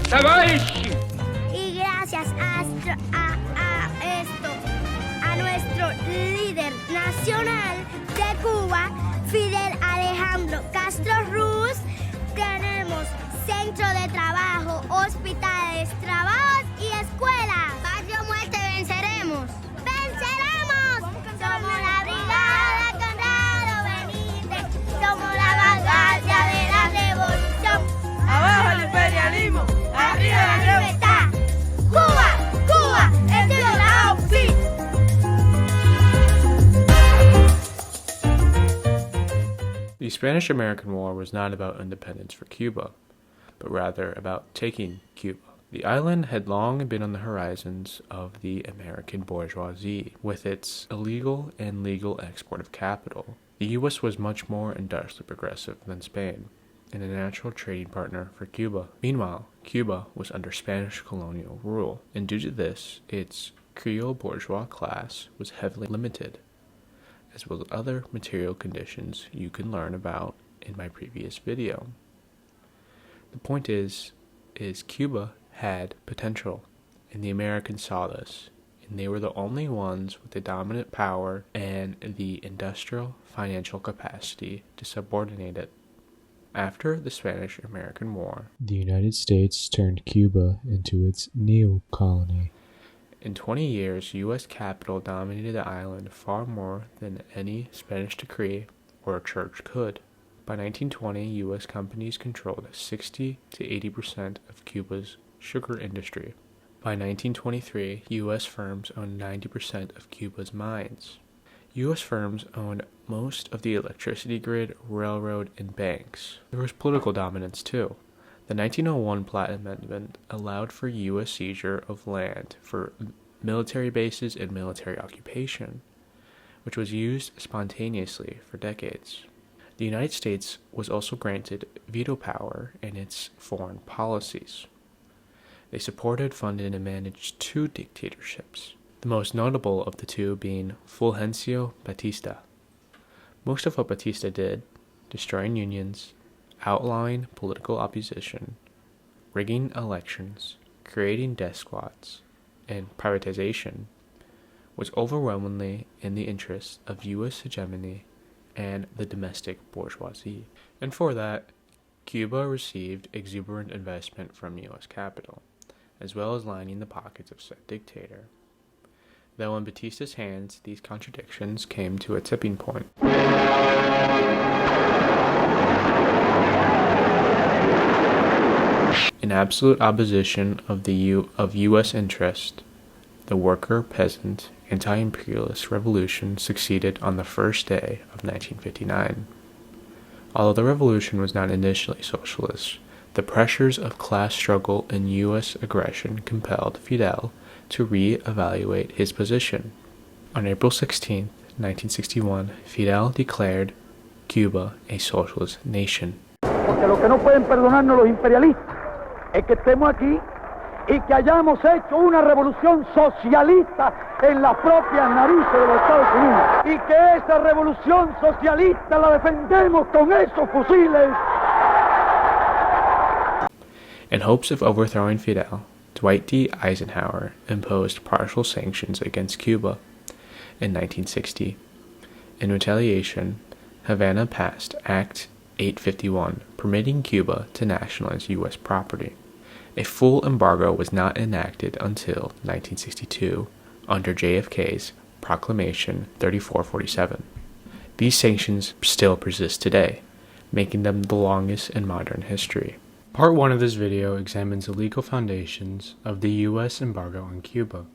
Y gracias a nuestro líder nacional de Cuba, Fidel Alejandro Castro Ruz, tenemos centro de trabajo, hospitales, trabajos y escuelas. Patria o muerte, venceremos. ¡Venceremos! Somos la brigada Conrado Benítez, somos la vanguardia de la revolución. ¡Abajo el imperialismo! ¡Arriba la libertad! ¡Cuba! ¡Cuba! ¡Este es la outfit! The Spanish-American War was not about independence for Cuba, but rather about taking Cuba. The island had long been on the horizons of the American bourgeoisie, with its illegal and legal export of capital. The U.S. was much more industrially progressive than Spain, and a natural trading partner for Cuba. Meanwhile, Cuba was under Spanish colonial rule, and due to this, its Creole bourgeois class was heavily limited, as well as other material conditions you can learn about in my previous video. The point is Cuba had potential, and the Americans saw this, and they were the only ones with the dominant power and the industrial financial capacity to subordinate it. After the Spanish-American War, the United States turned Cuba into its neo-colony. In 20 years, U.S. capital dominated the island far more than any Spanish decree or church could. By 1920, U.S. companies controlled 60 to 80% of Cuba's sugar industry. By 1923, U.S. firms owned 90% of Cuba's mines. U.S. firms owned most of the electricity grid, railroad, and banks. There was political dominance too. The 1901 Platt Amendment allowed for U.S. seizure of land for military bases and military occupation, which was used spontaneously for decades. The United States was also granted veto power in its foreign policies. They supported, funded, and managed two dictatorships, the most notable of the two being Fulgencio Batista. Most of what Batista did, destroying unions, outlawing political opposition, rigging elections, creating death squads, and privatization, was overwhelmingly in the interests of U.S. hegemony and the domestic bourgeoisie. And for that, Cuba received exuberant investment from U.S. capital, as well as lining the pockets of said dictator. Though in Batista's hands, these contradictions came to a tipping point. In absolute opposition of U.S. interest, the worker-peasant anti-imperialist revolution succeeded on the first day of 1959. Although the revolution was not initially socialist, the pressures of class struggle and U.S. aggression compelled Fidel to re-evaluate his position. On April 16, 1961, Fidel declared Cuba a socialist nation. Porque lo que no pueden perdonarnos los imperialistas es que estemos aquí y que hayamos hecho una revolución socialista en las propias narices de los Estados Unidos y que esa revolución socialista la defendemos con esos fusiles. In hopes of overthrowing Fidel, Dwight D. Eisenhower imposed partial sanctions against Cuba in 1960. In retaliation, Havana passed Act 851, permitting Cuba to nationalize U.S. property. A full embargo was not enacted until 1962, under JFK's Proclamation 3447. These sanctions still persist today, making them the longest in modern history. Part 1 of this video examines the legal foundations of the U.S. embargo on Cuba,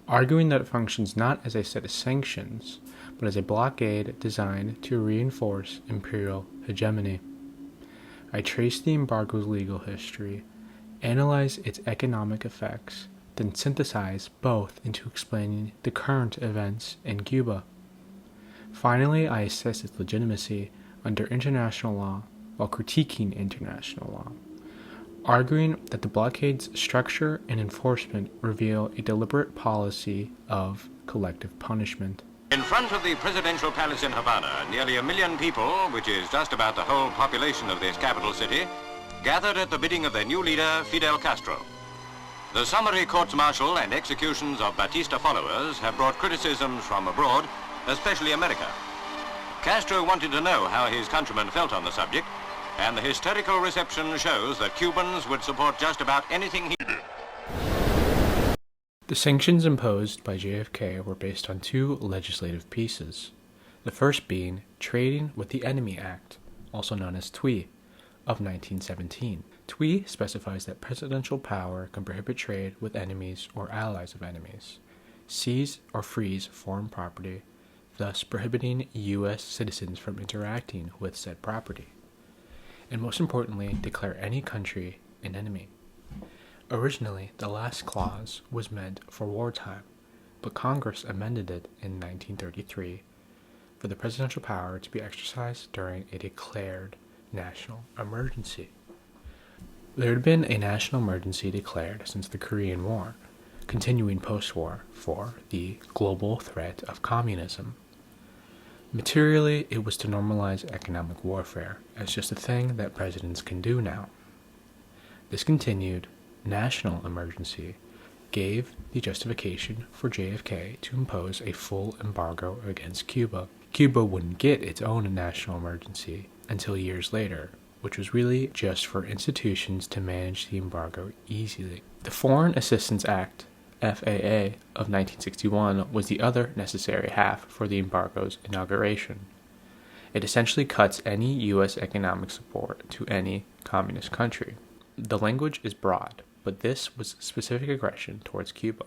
arguing that it functions not as a set of sanctions, but as a blockade designed to reinforce imperial hegemony. I trace the embargo's legal history, analyze its economic effects, then synthesize both into explaining the current events in Cuba. Finally, I assess its legitimacy under international law while critiquing international law, arguing that the blockade's structure and enforcement reveal a deliberate policy of collective punishment. In front of the presidential palace in Havana, nearly 1 million people, which is just about the whole population of this capital city, gathered at the bidding of their new leader, Fidel Castro. The summary courts-martial and executions of Batista followers have brought criticisms from abroad, especially America. Castro wanted to know how his countrymen felt on the subject, and the hysterical reception shows that Cubans would support just about anything he did. The sanctions imposed by JFK were based on two legislative pieces, the first being Trading with the Enemy Act, also known as TWE, of 1917. TWE specifies that presidential power can prohibit trade with enemies or allies of enemies, seize or freeze foreign property, thus prohibiting U.S. citizens from interacting with said property, and most importantly, declare any country an enemy. Originally, the last clause was meant for wartime, but Congress amended it in 1933 for the presidential power to be exercised during a declared national emergency. There had been a national emergency declared since the Korean War, continuing post-war for the global threat of communism. Materially, it was to normalize economic warfare as just a thing that presidents can do now. This continued national emergency gave the justification for JFK to impose a full embargo against Cuba. Cuba wouldn't get its own national emergency until years later, which was really just for institutions to manage the embargo easily. The Foreign Assistance Act, FAA, of 1961 was the other necessary half for the embargo's inauguration. It essentially cuts any U.S. economic support to any communist country. The language is broad, but this was specific aggression towards Cuba,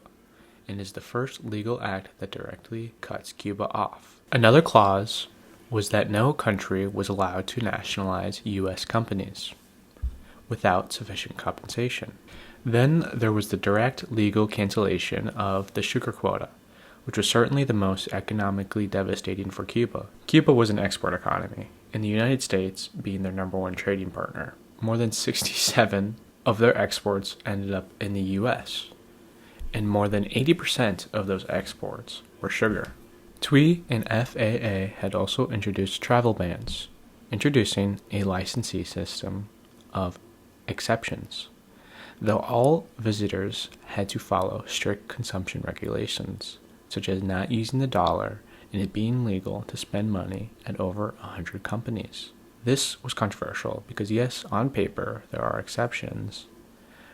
and is the first legal act that directly cuts Cuba off. Another clause was that no country was allowed to nationalize U.S. companies without sufficient compensation. Then there was the direct legal cancellation of the sugar quota, which was certainly the most economically devastating for Cuba. Cuba was an export economy, and the United States being their number one trading partner. More than 67 of their exports ended up in the U.S., and more than 80% of those exports were sugar. TWE and FAA had also introduced travel bans, introducing a licensee system of exceptions, though all visitors had to follow strict consumption regulations, such as not using the dollar and it being legal to spend money at over 100 companies. This was controversial because yes, on paper there are exceptions,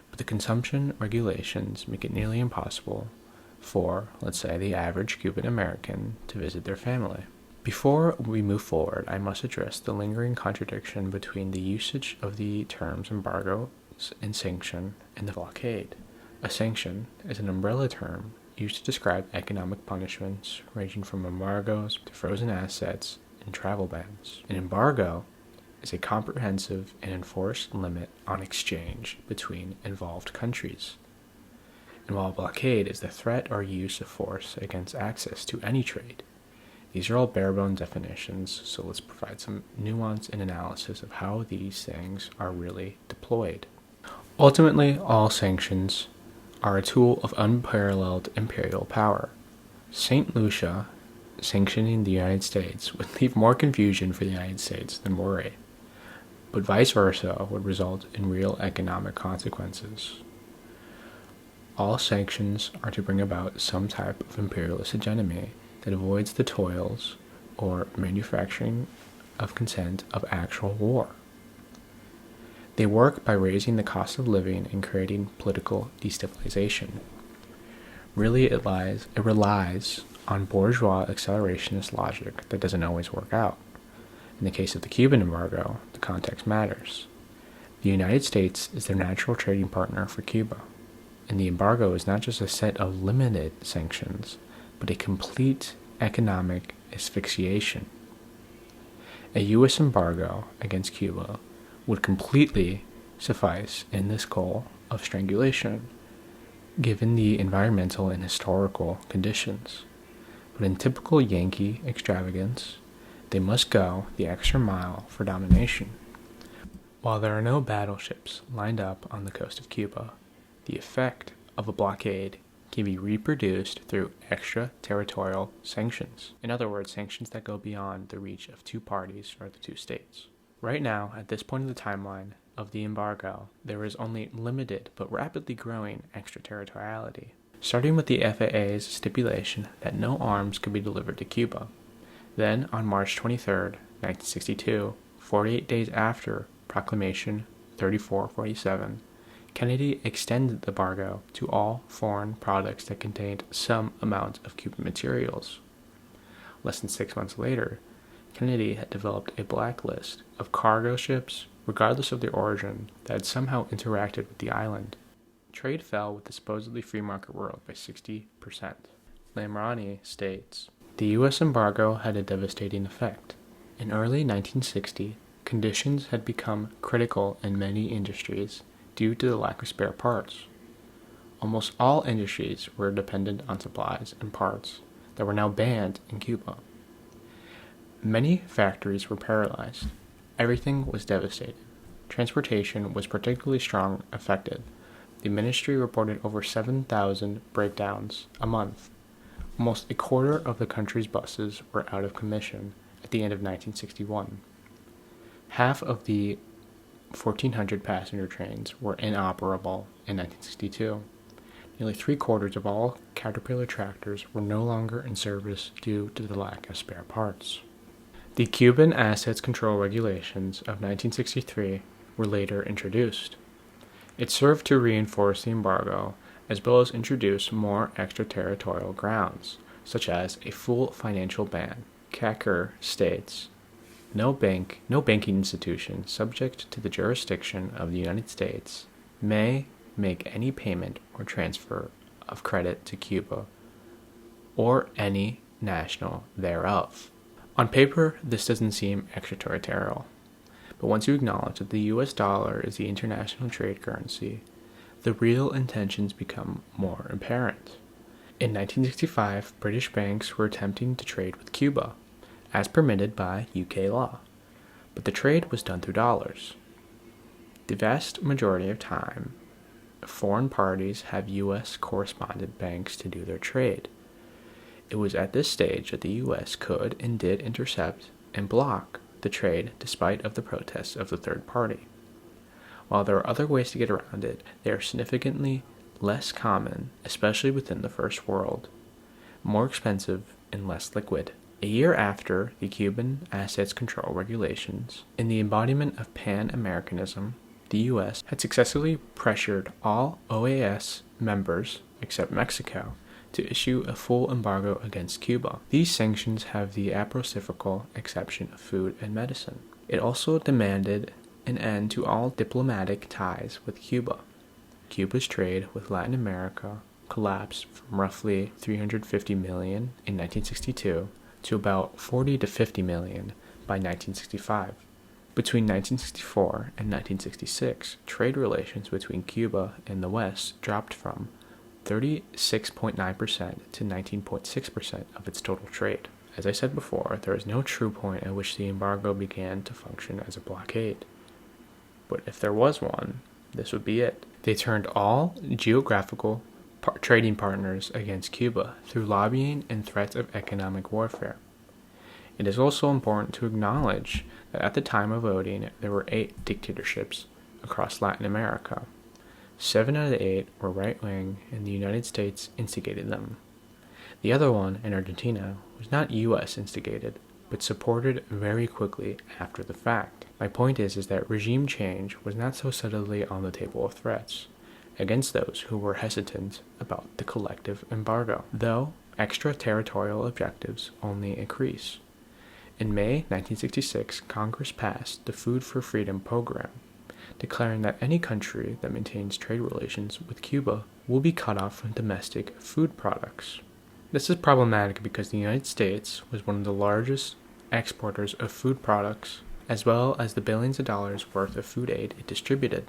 but the consumption regulations make it nearly impossible for, let's say, the average Cuban American to visit their family. Before we move forward, I must address the lingering contradiction between the usage of the terms embargo and sanction and the blockade. A sanction is an umbrella term used to describe economic punishments ranging from embargoes to frozen assets and travel bans. An embargo is a comprehensive and enforced limit on exchange between involved countries. And while blockade is the threat or use of force against access to any trade, these are all bare-bones definitions, so let's provide some nuance and analysis of how these things are really deployed. Ultimately, all sanctions are a tool of unparalleled imperial power. St. Lucia sanctioning the United States would leave more confusion for the United States than worry, but vice versa would result in real economic consequences. All sanctions are to bring about some type of imperialist hegemony that avoids the toils or manufacturing of consent of actual war. They work by raising the cost of living and creating political destabilization. Really, it relies on bourgeois accelerationist logic that doesn't always work out. In the case of the Cuban embargo, the context matters. The United States is their natural trading partner for Cuba, and the embargo is not just a set of limited sanctions, but a complete economic asphyxiation. A U.S. embargo against Cuba would completely suffice in this goal of strangulation, given the environmental and historical conditions. But in typical Yankee extravagance, they must go the extra mile for domination. While there are no battleships lined up on the coast of Cuba, the effect of a blockade can be reproduced through extraterritorial sanctions. In other words, sanctions that go beyond the reach of two parties or the two states. Right now, at this point in the timeline, of the embargo, there was only limited but rapidly growing extraterritoriality, starting with the FAA's stipulation that no arms could be delivered to Cuba. Then, on March 23, 1962, 48 days after Proclamation 3447, Kennedy extended the embargo to all foreign products that contained some amount of Cuban materials. Less than 6 months later, Kennedy had developed a blacklist of cargo ships, regardless of their origin, that had somehow interacted with the island. Trade fell with the supposedly free market world by 60%. Lamrani states, "The U.S. embargo had a devastating effect. In early 1960, conditions had become critical in many industries due to the lack of spare parts. Almost all industries were dependent on supplies and parts that were now banned in Cuba. Many factories were paralyzed. Everything was devastated. Transportation was particularly affected. The ministry reported over 7,000 breakdowns a month. Almost a quarter of the country's buses were out of commission at the end of 1961. Half of the 1,400 passenger trains were inoperable in 1962. Nearly 3/4 of all Caterpillar tractors were no longer in service due to the lack of spare parts." The Cuban Assets Control Regulations of 1963 were later introduced. It served to reinforce the embargo as well as introduce more extraterritorial grounds, such as a full financial ban. Kacker states, No banking institution subject to the jurisdiction of the United States may make any payment or transfer of credit to Cuba or any national thereof. On paper, this doesn't seem extraterritorial, but once you acknowledge that the US dollar is the international trade currency, the real intentions become more apparent. In 1965, British banks were attempting to trade with Cuba, as permitted by UK law, but the trade was done through dollars. The vast majority of time, foreign parties have U.S. correspondent banks to do their trade. It was at this stage that the U.S. could and did intercept and block the trade despite of the protests of the third party. While there are other ways to get around it, they are significantly less common, especially within the first world, more expensive, and less liquid. A year after the Cuban Assets Control Regulations, in the embodiment of Pan-Americanism, the U.S. had successfully pressured all OAS members, except Mexico, to issue a full embargo against Cuba. These sanctions have the aprocifical exception of food and medicine. It also demanded an end to all diplomatic ties with Cuba. Cuba's trade with Latin America collapsed from roughly $350 million in 1962 to about $40 to $50 million by 1965. Between 1964 and 1966, trade relations between Cuba and the West dropped from 36.9% to 19.6% of its total trade. As I said before, there is no true point at which the embargo began to function as a blockade. But if there was one, this would be it. They turned all geographical trading partners against Cuba through lobbying and threats of economic warfare. It is also important to acknowledge that at the time of voting, there were 8 dictatorships across Latin America. 7 out of the 8 were right-wing, and the United States instigated them. The other one, in Argentina, was not U.S. instigated, but supported very quickly after the fact. My point is that regime change was not so subtly on the table of threats against those who were hesitant about the collective embargo, though extraterritorial objectives only increase. In May 1966, Congress passed the Food for Freedom program, declaring that any country that maintains trade relations with Cuba will be cut off from domestic food products. This is problematic because the United States was one of the largest exporters of food products, as well as the billions of dollars worth of food aid it distributed.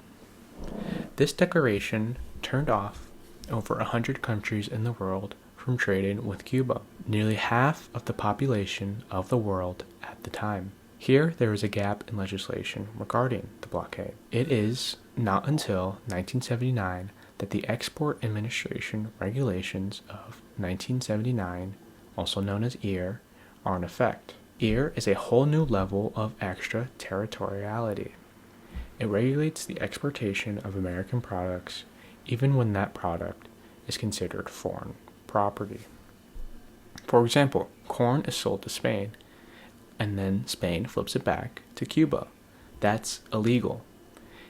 This declaration turned off over 100 countries in the world from trading with Cuba, nearly half of the population of the world at the time. Here, there is a gap in legislation regarding the blockade. It is not until 1979 that the Export Administration Regulations of 1979, also known as EAR, are in effect. EAR is a whole new level of extraterritoriality. It regulates the exportation of American products even when that product is considered foreign property. For example, corn is sold to Spain, and then Spain flips it back to Cuba. That's illegal.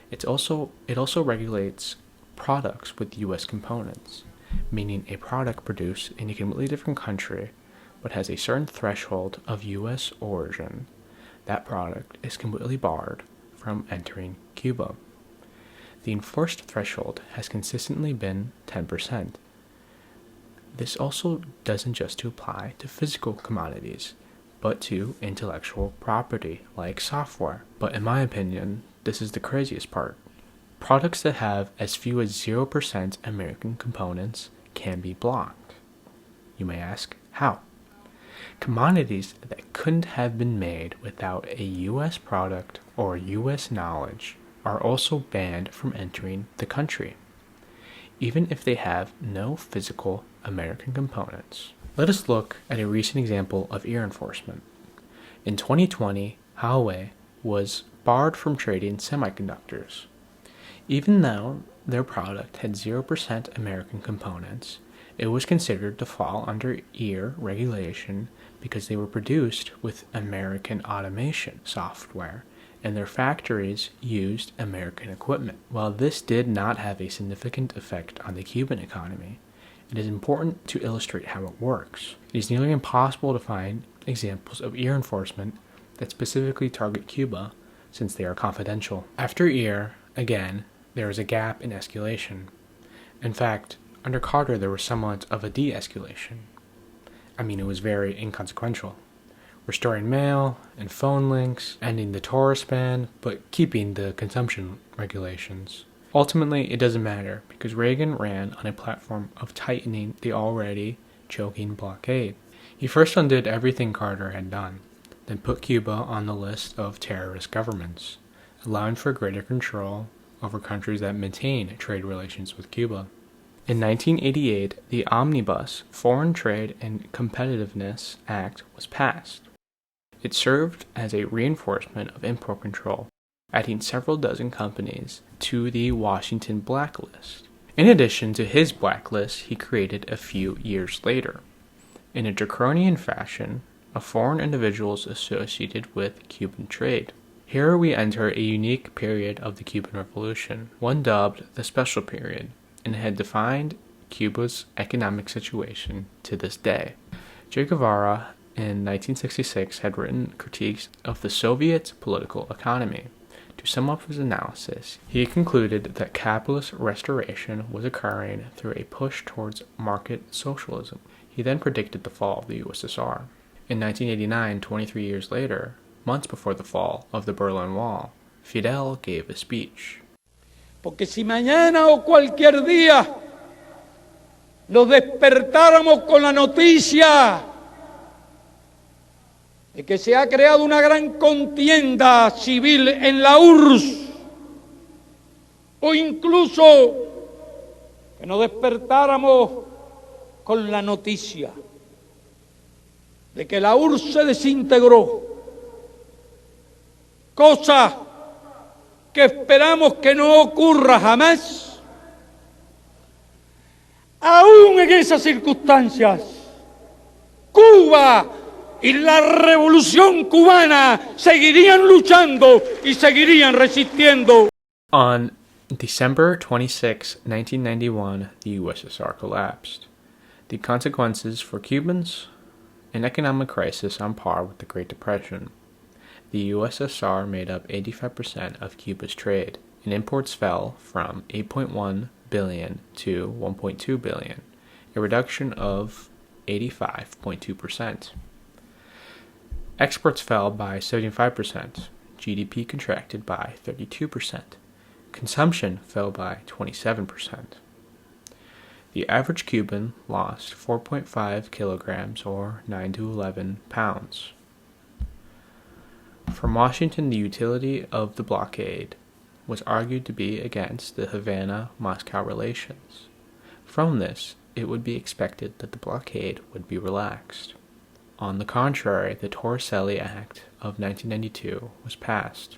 It also regulates products with U.S. components, meaning a product produced in a completely different country but has a certain threshold of U.S. origin. That product is completely barred from entering Cuba. The enforced threshold has consistently been 10%. This also doesn't just apply to physical commodities, but to intellectual property like software. But in my opinion, this is the craziest part. Products that have as few as 0% American components can be blocked. You may ask, how? Commodities that couldn't have been made without a U.S. product or U.S. knowledge are also banned from entering the country, even if they have no physical American components. Let us look at a recent example of ear enforcement. In 2020, Huawei was barred from trading semiconductors. Even though their product had 0% American components, it was considered to fall under ear regulation because they were produced with American automation software and their factories used American equipment. While this did not have a significant effect on the Cuban economy, it is important to illustrate how it works. It is nearly impossible to find examples of ear enforcement that specifically target Cuba since they are confidential. After ear, again, there is a gap in escalation. In fact, under Carter there was somewhat of a de-escalation. It was very inconsequential. Restoring mail and phone links, ending the tourist ban, but keeping the consumption regulations. Ultimately, it doesn't matter because Reagan ran on a platform of tightening the already choking blockade. He first undid everything Carter had done, then put Cuba on the list of terrorist governments, allowing for greater control over countries that maintain trade relations with Cuba. In 1988, the Omnibus Foreign Trade and Competitiveness Act was passed. It served as a reinforcement of import control, adding several dozen companies to the Washington blacklist. In addition to his blacklist, he created a few years later, in a draconian fashion, of foreign individuals associated with Cuban trade. Here we enter a unique period of the Cuban Revolution, one dubbed the Special Period, and had defined Cuba's economic situation to this day. Che Guevara in 1966 had written critiques of the Soviet political economy. To sum up his analysis, he concluded that capitalist restoration was occurring through a push towards market socialism. He then predicted the fall of the USSR. In 1989, 23 years later, months before the fall of the Berlin Wall, Fidel gave a speech. Porque si mañana o cualquier día nos despertáramos con la noticia de que se ha creado una gran contienda civil en la URSS, o incluso que nos despertáramos con la noticia de que la URSS se desintegró, cosa que esperamos que no ocurra jamás, aún en esas circunstancias, Cuba y la Revolución cubana seguirían luchando y seguirían resistiendo. On December 26, 1991, the USSR collapsed. The consequences for Cubans? An economic crisis on par with the Great Depression. The USSR made up 85% of Cuba's trade, and imports fell from 8.1 billion to 1.2 billion, a reduction of 85.2%. Exports fell by 75%, GDP contracted by 32%, consumption fell by 27%. The average Cuban lost 4.5 kilograms or 9 to 11 pounds. From Washington, the utility of the blockade was argued to be against the Havana-Moscow relations. From this, it would be expected that the blockade would be relaxed. On the contrary, the Torricelli Act of 1992 was passed.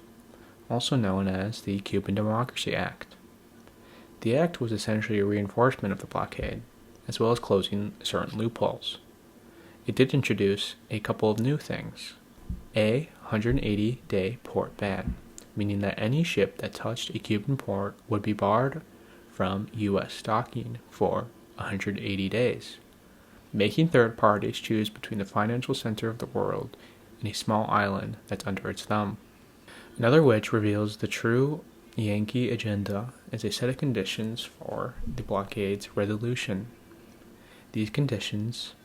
also known as the Cuban Democracy Act. The act was essentially a reinforcement of the blockade, as well as closing certain loopholes. It did introduce a couple of new things. A 180-day port ban, meaning that any ship that touched a Cuban port would be barred from U.S. docking for 180 days, making third parties choose between the financial center of the world and a small island that's under its thumb. Another which reveals the true Yankee agenda as a set of conditions for the blockade's resolution. These conditions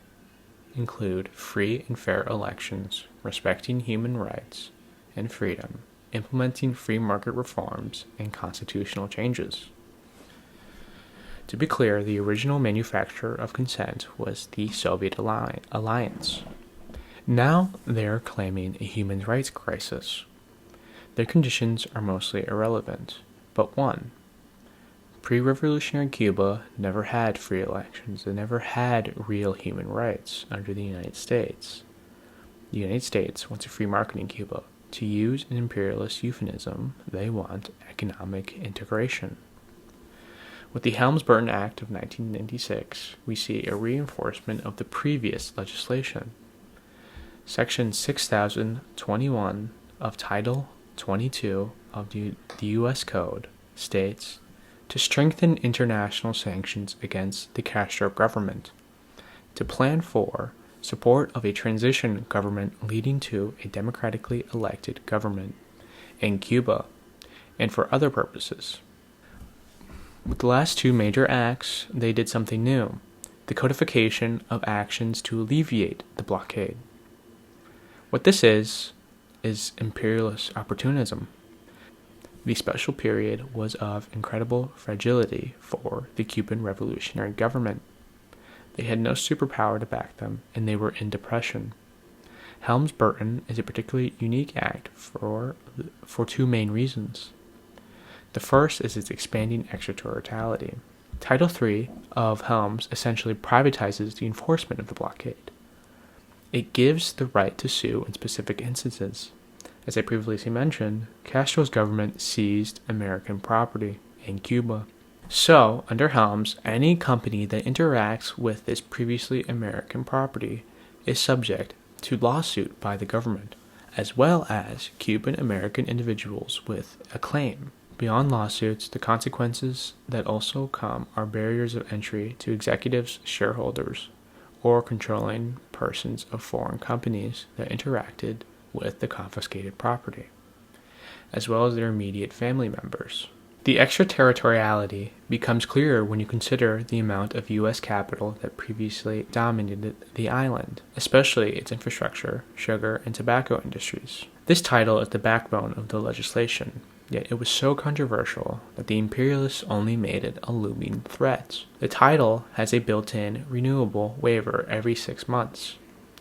include free and fair elections, respecting human rights and freedom, implementing free market reforms, and constitutional changes. To be clear, the original manufacturer of consent was the Soviet alliance. Now they're claiming a human rights crisis. Their conditions are mostly irrelevant, but one. Pre-revolutionary Cuba never had free elections. They never had real human rights under the United States. The United States wants a free market in Cuba. To use an imperialist euphemism, they want economic integration. With the Helms-Burton Act of 1996, we see a reinforcement of the previous legislation. Section 6021 of Title 22 of the U.S. Code states, to strengthen international sanctions against the Castro government, to plan for support of a transition government leading to a democratically elected government in Cuba, and for other purposes. With the last two major acts, they did something new, the codification of actions to alleviate the blockade. What this is imperialist opportunism. The special period was of incredible fragility for the Cuban revolutionary government. They had no superpower to back them, and they were in depression. Helms-Burton is a particularly unique act for two main reasons. The first is its expanding extraterritoriality. Title III of Helms essentially privatizes the enforcement of the blockade. It gives the right to sue in specific instances. As I previously mentioned, Castro's government seized American property in Cuba. So, under Helms, any company that interacts with this previously American property is subject to lawsuit by the government, as well as Cuban American individuals with a claim. Beyond lawsuits, the consequences that also come are barriers of entry to executives, shareholders, or controlling persons of foreign companies that interacted with the confiscated property, as well as their immediate family members. The extraterritoriality becomes clearer when you consider the amount of U.S. capital that previously dominated the island, especially its infrastructure, sugar, and tobacco industries. This title is the backbone of the legislation, yet it was so controversial that the imperialists only made it a looming threat. The title has a built-in renewable waiver every 6 months,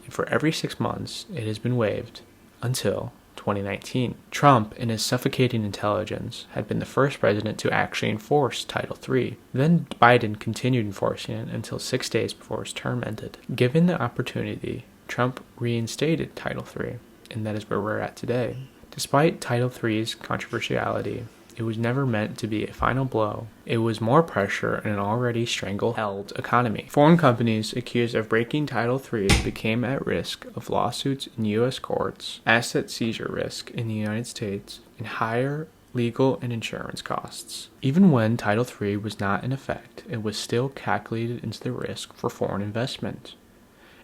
and for every 6 months it has been waived until 2019. Trump, in his suffocating intelligence, had been the first president to actually enforce Title III. Then Biden continued enforcing it until 6 days before his term ended. Given the opportunity, Trump reinstated Title III, and that is where we're at today. Despite Title III's controversiality, it was never meant to be a final blow. It was more pressure in an already strangle-held economy. Foreign companies accused of breaking Title III became at risk of lawsuits in U.S. courts, asset seizure risk in the United States, and higher legal and insurance costs. Even when Title III was not in effect, it was still calculated into the risk for foreign investment.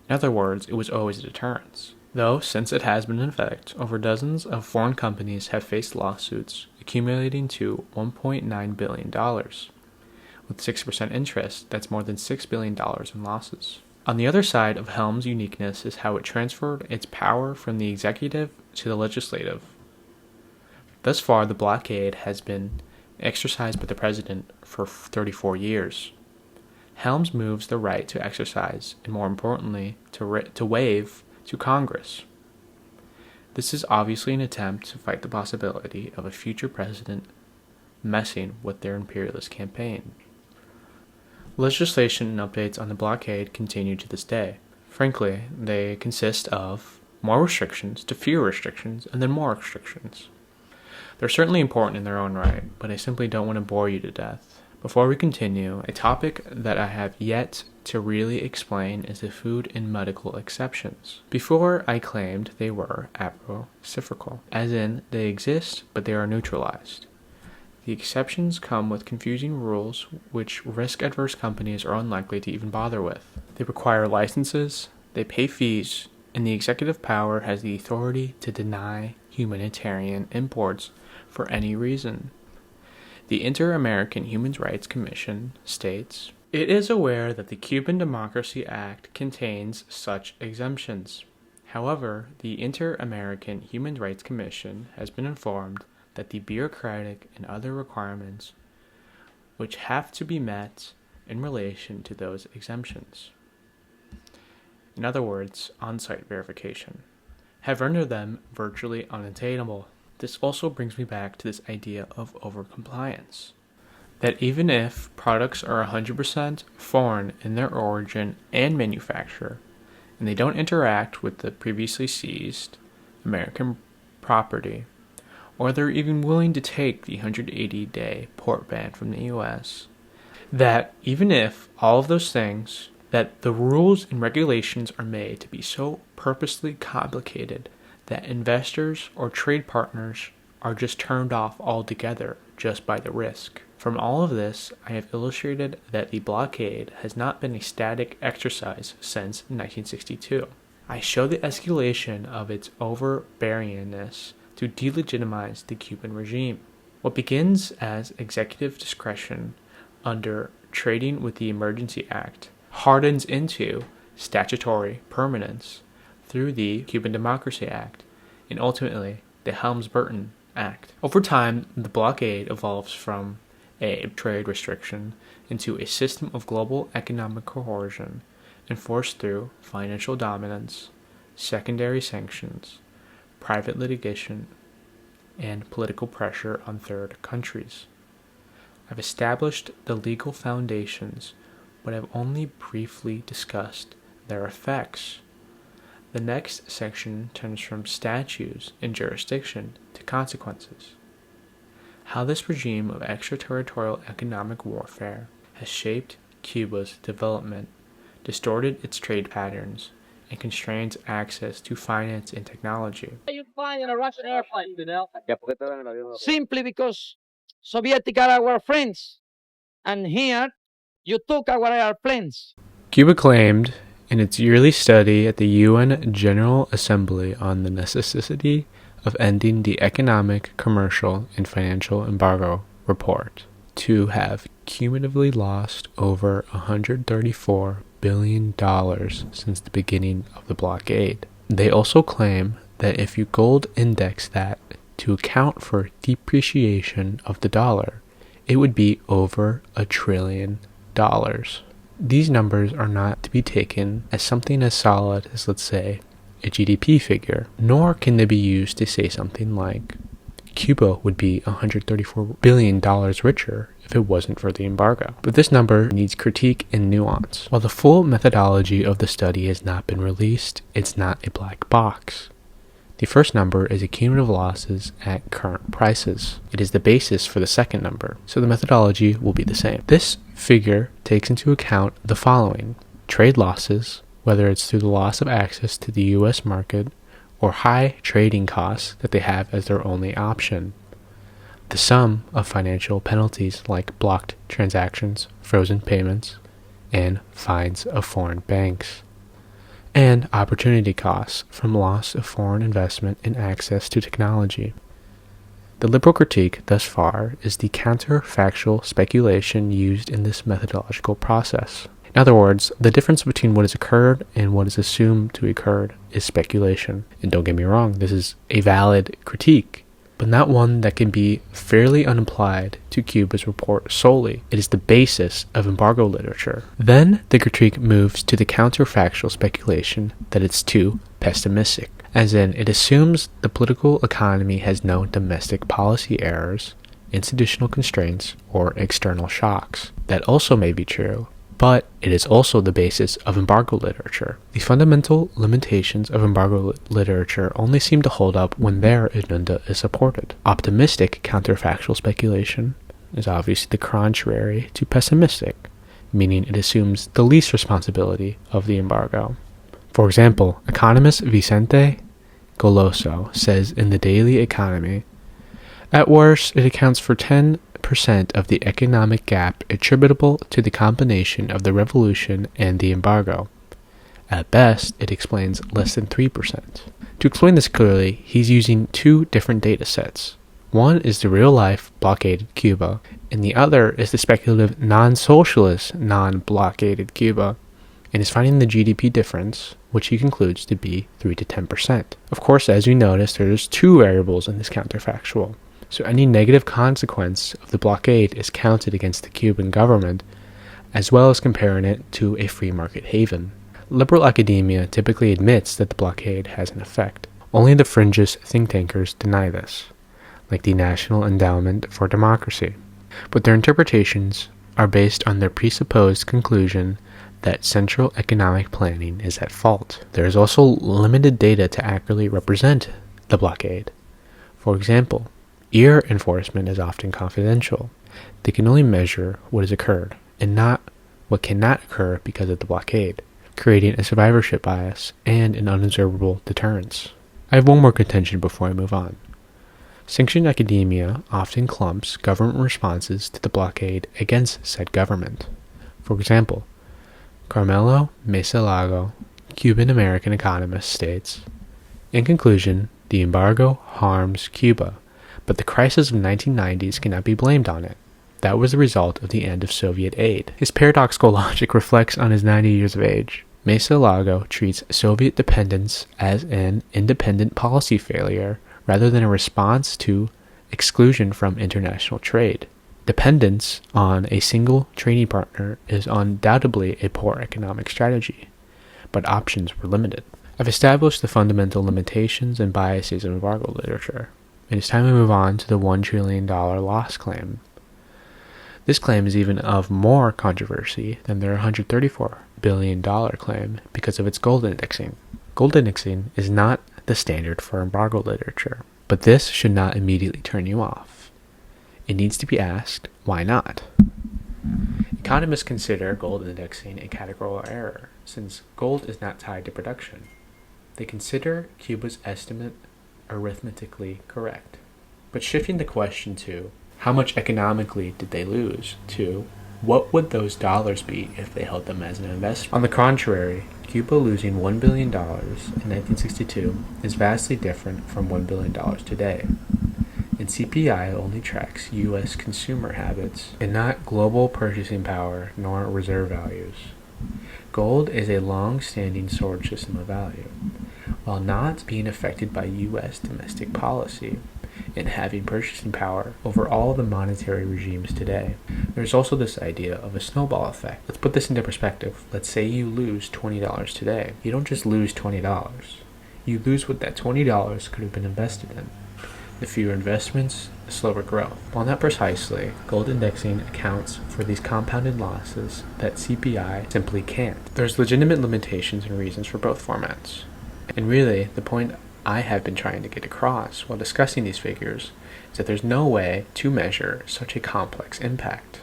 In other words, it was always a deterrence. Though, since it has been in effect, over dozens of foreign companies have faced lawsuits, accumulating to $1.9 billion. With 6% interest, that's more than $6 billion in losses. On the other side of Helms' uniqueness is how it transferred its power from the executive to the legislative. Thus far, the blockade has been exercised by the president for 34 years. Helms moves the right to exercise, and more importantly, to waive, to Congress. This is obviously an attempt to fight the possibility of a future president messing with their imperialist campaign. Legislation and updates on the blockade continue to this day. Frankly, they consist of more restrictions to fewer restrictions and then more restrictions. They're certainly important in their own right, but I simply don't want to bore you to death. Before we continue, a topic that I have yet to really explain is the food and medical exceptions. Before, I claimed they were reciprocal, as in they exist, but they are neutralized. The exceptions come with confusing rules which risk-averse companies are unlikely to even bother with. They require licenses, they pay fees, and the executive power has the authority to deny humanitarian imports for any reason. The Inter-American Human Rights Commission states, "It is aware that the Cuban Democracy Act contains such exemptions. However, the Inter-American Human Rights Commission has been informed that the bureaucratic and other requirements which have to be met in relation to those exemptions, in other words, on-site verification, have rendered them virtually unattainable." This also brings me back to this idea of overcompliance. That even if products are 100% foreign in their origin and manufacture, and they don't interact with the previously seized American property, or they're even willing to take the 180-day port ban from the U.S., that even if all of those things, that the rules and regulations are made to be so purposely complicated that investors or trade partners are just turned off altogether just by the risk. From all of this, I have illustrated that the blockade has not been a static exercise since 1962. I show the escalation of its overbearingness to delegitimize the Cuban regime. What begins as executive discretion under trading with the Emergency Act hardens into statutory permanence through the Cuban Democracy Act, and ultimately the Helms-Burton Act. Over time, the blockade evolves from a trade restriction into a system of global economic coercion enforced through financial dominance, secondary sanctions, private litigation, and political pressure on third countries. I've established the legal foundations, but have only briefly discussed their effects. The next section turns from statutes and jurisdiction to consequences. How this regime of extraterritorial economic warfare has shaped Cuba's development, distorted its trade patterns, and constrains access to finance and technology. You flying in a Russian airplane, Fidel? Simply because Soviets are our friends, and here you took our airplanes. Cuba claimed in its yearly study at the UN General Assembly on the necessity of ending the economic, commercial, and financial embargo report to have cumulatively lost over $134 billion since the beginning of the blockade. They also claim that if you gold index that to account for depreciation of the dollar, it would be over $1 trillion. These numbers are not to be taken as something as solid as, let's say, a GDP figure, nor can they be used to say something like Cuba would be $134 billion richer if it wasn't for the embargo. But this number needs critique and nuance. While the full methodology of the study has not been released, it's not a black box. The first number is cumulative losses at current prices. It is the basis for the second number, so the methodology will be the same. This figure takes into account the following: trade losses, whether it's through the loss of access to the U.S. market or high trading costs that they have as their only option, the sum of financial penalties like blocked transactions, frozen payments, and fines of foreign banks, and opportunity costs from loss of foreign investment and access to technology. The liberal critique thus far is the counterfactual speculation used in this methodological process. In other words, the difference between what has occurred and what is assumed to occur is speculation. And don't get me wrong, this is a valid critique, but not one that can be fairly unapplied to Cuba's report solely. It is the basis of embargo literature. Then the critique moves to the counterfactual speculation that it's too pessimistic, as in it assumes the political economy has no domestic policy errors, institutional constraints, or external shocks. That also may be true, but it is also the basis of embargo literature. The fundamental limitations of embargo literature only seem to hold up when their agenda is supported. Optimistic counterfactual speculation is obviously the contrary to pessimistic, meaning it assumes the least responsibility of the embargo. For example, economist Vicente Goloso says in the Daily Economy, "At worst, it accounts for 10% of the economic gap attributable to the combination of the revolution and the embargo. At best, it explains less than 3%. To explain this clearly, he's using two different data sets. One is the real-life blockaded Cuba, and the other is the speculative non-socialist non-blockaded Cuba, and is finding the GDP difference, which he concludes to be 3 to 10%. Of course, as you notice, there's two variables in this counterfactual. So any negative consequence of the blockade is counted against the Cuban government, as well as comparing it to a free market haven. Liberal academia typically admits that the blockade has an effect. Only the fringiest think tankers deny this, like the National Endowment for Democracy. But their interpretations are based on their presupposed conclusion that central economic planning is at fault. There is also limited data to accurately represent the blockade. For example, ear enforcement is often confidential. They can only measure what has occurred, and not what cannot occur because of the blockade, creating a survivorship bias and an unobservable deterrence. I have one more contention before I move on. Sanctioned academia often clumps government responses to the blockade against said government. For example, Carmelo Mesa-Lago, Cuban-American economist, states, "In conclusion, the embargo harms Cuba, but the crisis of the 1990s cannot be blamed on it. That was the result of the end of Soviet aid." His paradoxical logic reflects on his 90 years of age. Mesa-Lago treats Soviet dependence as an independent policy failure rather than a response to exclusion from international trade. Dependence on a single trading partner is undoubtedly a poor economic strategy, but options were limited. I've established the fundamental limitations and biases of embargo literature. It is time to move on to the $1 trillion loss claim. This claim is even of more controversy than their $134 billion claim because of its gold indexing. Gold indexing is not the standard for embargo literature, but this should not immediately turn you off. It needs to be asked, why not? Economists consider gold indexing a categorical error, since gold is not tied to production. They consider Cuba's estimate arithmetically correct. But shifting the question to, how much economically did they lose, to, what would those dollars be if they held them as an investment? On the contrary, Cuba losing $1 billion in 1962 is vastly different from $1 billion today. And CPI only tracks U.S. consumer habits and not global purchasing power nor reserve values. Gold is a long-standing storage system of value, while not being affected by U.S. domestic policy and having purchasing power over all the monetary regimes today. There's also this idea of a snowball effect. Let's put this into perspective. Let's say you lose $20 today. You don't just lose $20. You lose what that $20 could have been invested in. The fewer investments, the slower growth. While not precisely, gold indexing accounts for these compounded losses that CPI simply can't. There's legitimate limitations and reasons for both formats. And really, the point I have been trying to get across while discussing these figures is that there's no way to measure such a complex impact.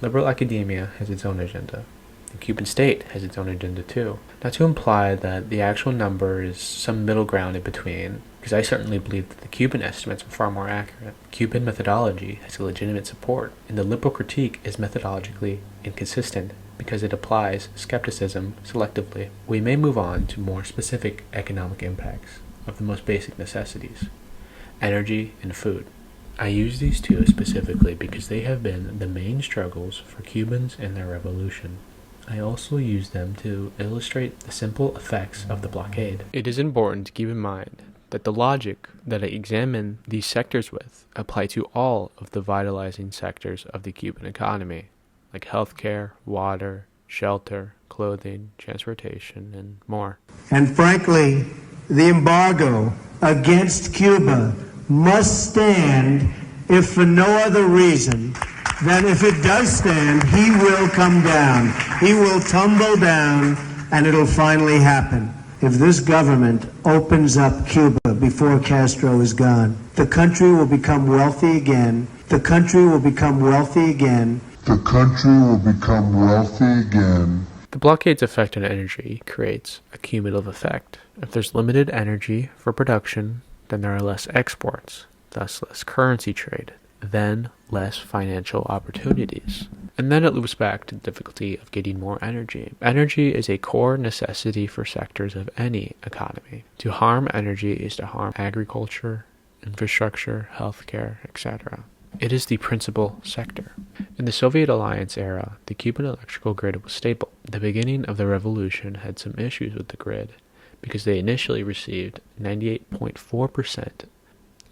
Liberal academia has its own agenda. The Cuban state has its own agenda too. Not to imply that the actual number is some middle ground in between, because I certainly believe that the Cuban estimates are far more accurate. Cuban methodology has a legitimate support, and the liberal critique is methodologically inconsistent because it applies skepticism selectively. We may move on to more specific economic impacts of the most basic necessities, energy and food. I use these two specifically because they have been the main struggles for Cubans in their revolution. I also use them to illustrate the simple effects of the blockade. It is important to keep in mind that the logic that I examine these sectors with apply to all of the vitalizing sectors of the Cuban economy, like healthcare, water, shelter, clothing, transportation, and more. And frankly, the embargo against Cuba must stand, if for no other reason than if it does stand, he will come down. He will tumble down, and it'll finally happen. If this government opens up Cuba before Castro is gone, the country will become wealthy again. The country will become wealthy again. The country will become wealthy again. The blockade's effect on energy creates a cumulative effect. If there's limited energy for production, then there are less exports, thus less currency trade, then less financial opportunities. And then it loops back to the difficulty of getting more energy. Energy is a core necessity for sectors of any economy. To harm energy is to harm agriculture, infrastructure, healthcare, etc. It is the principal sector. In the Soviet alliance era, the Cuban electrical grid was stable. The beginning of the revolution had some issues with the grid because they initially received 98.4%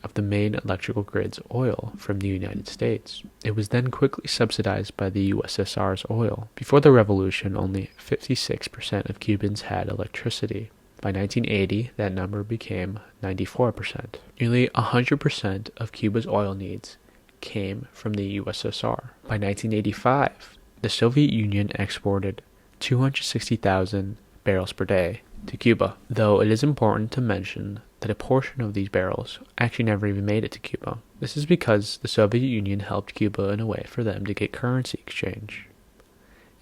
of the main electrical grid's oil from the United States. It was then quickly subsidized by the USSR's oil. Before the revolution, only 56% of Cubans had electricity. By 1980, that number became 94%. Nearly 100% of Cuba's oil needs came from the USSR. By 1985, the Soviet Union exported 260,000 barrels per day to Cuba, though it is important to mention that a portion of these barrels actually never even made it to Cuba. This is because the Soviet Union helped Cuba in a way for them to get currency exchange.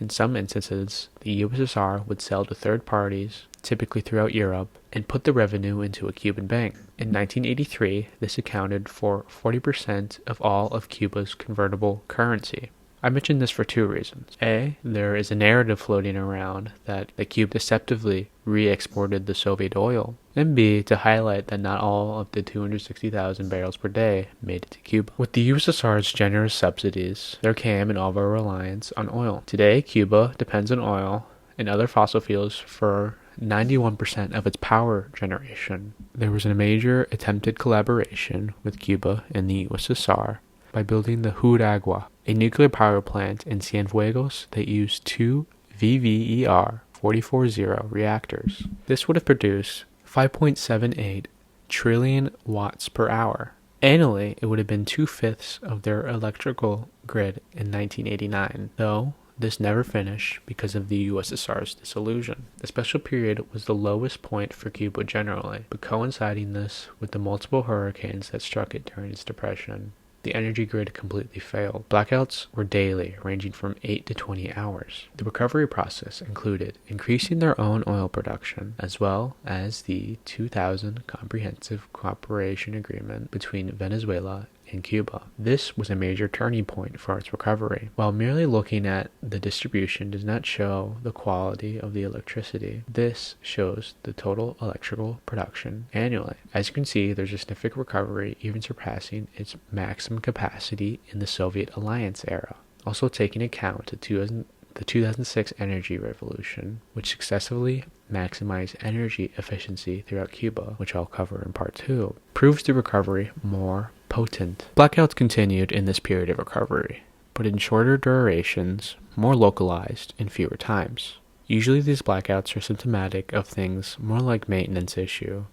In some instances, the USSR would sell to third parties, typically throughout Europe, and put the revenue into a Cuban bank. In 1983, this accounted for 40% of all of Cuba's convertible currency. I mention this for two reasons. A, there is a narrative floating around that Cuba deceptively re-exported the Soviet oil, and B, to highlight that not all of the 260,000 barrels per day made it to Cuba. With the USSR's generous subsidies, there came an over-reliance on oil. Today, Cuba depends on oil and other fossil fuels for 91% of its power generation. There was a major attempted collaboration with Cuba and the USSR by building the Juragua, a nuclear power plant in Cienfuegos that used two VVER 440 reactors. This would have produced 5.78 trillion watts per hour. Annually, it would have been 2/5 of their electrical grid in 1989, though this never finished because of the USSR's dissolution. The special period was the lowest point for Cuba generally, but coinciding this with the multiple hurricanes that struck it during its depression, the energy grid completely failed. Blackouts were daily, ranging from 8 to 20 hours. The recovery process included increasing their own oil production, as well as the 2000 Comprehensive Cooperation Agreement between Venezuela and Cuba. This was a major turning point for its recovery. While merely looking at the distribution does not show the quality of the electricity, this shows the total electrical production annually. As you can see, there's a significant recovery, even surpassing its maximum capacity in the Soviet alliance era. Also taking account the 2006 energy revolution, which successfully maximized energy efficiency throughout Cuba, which I'll cover in part 2, proves the recovery more potent. Blackouts continued in this period of recovery, but in shorter durations, more localized, and fewer times. Usually these blackouts are symptomatic of things more like maintenance issue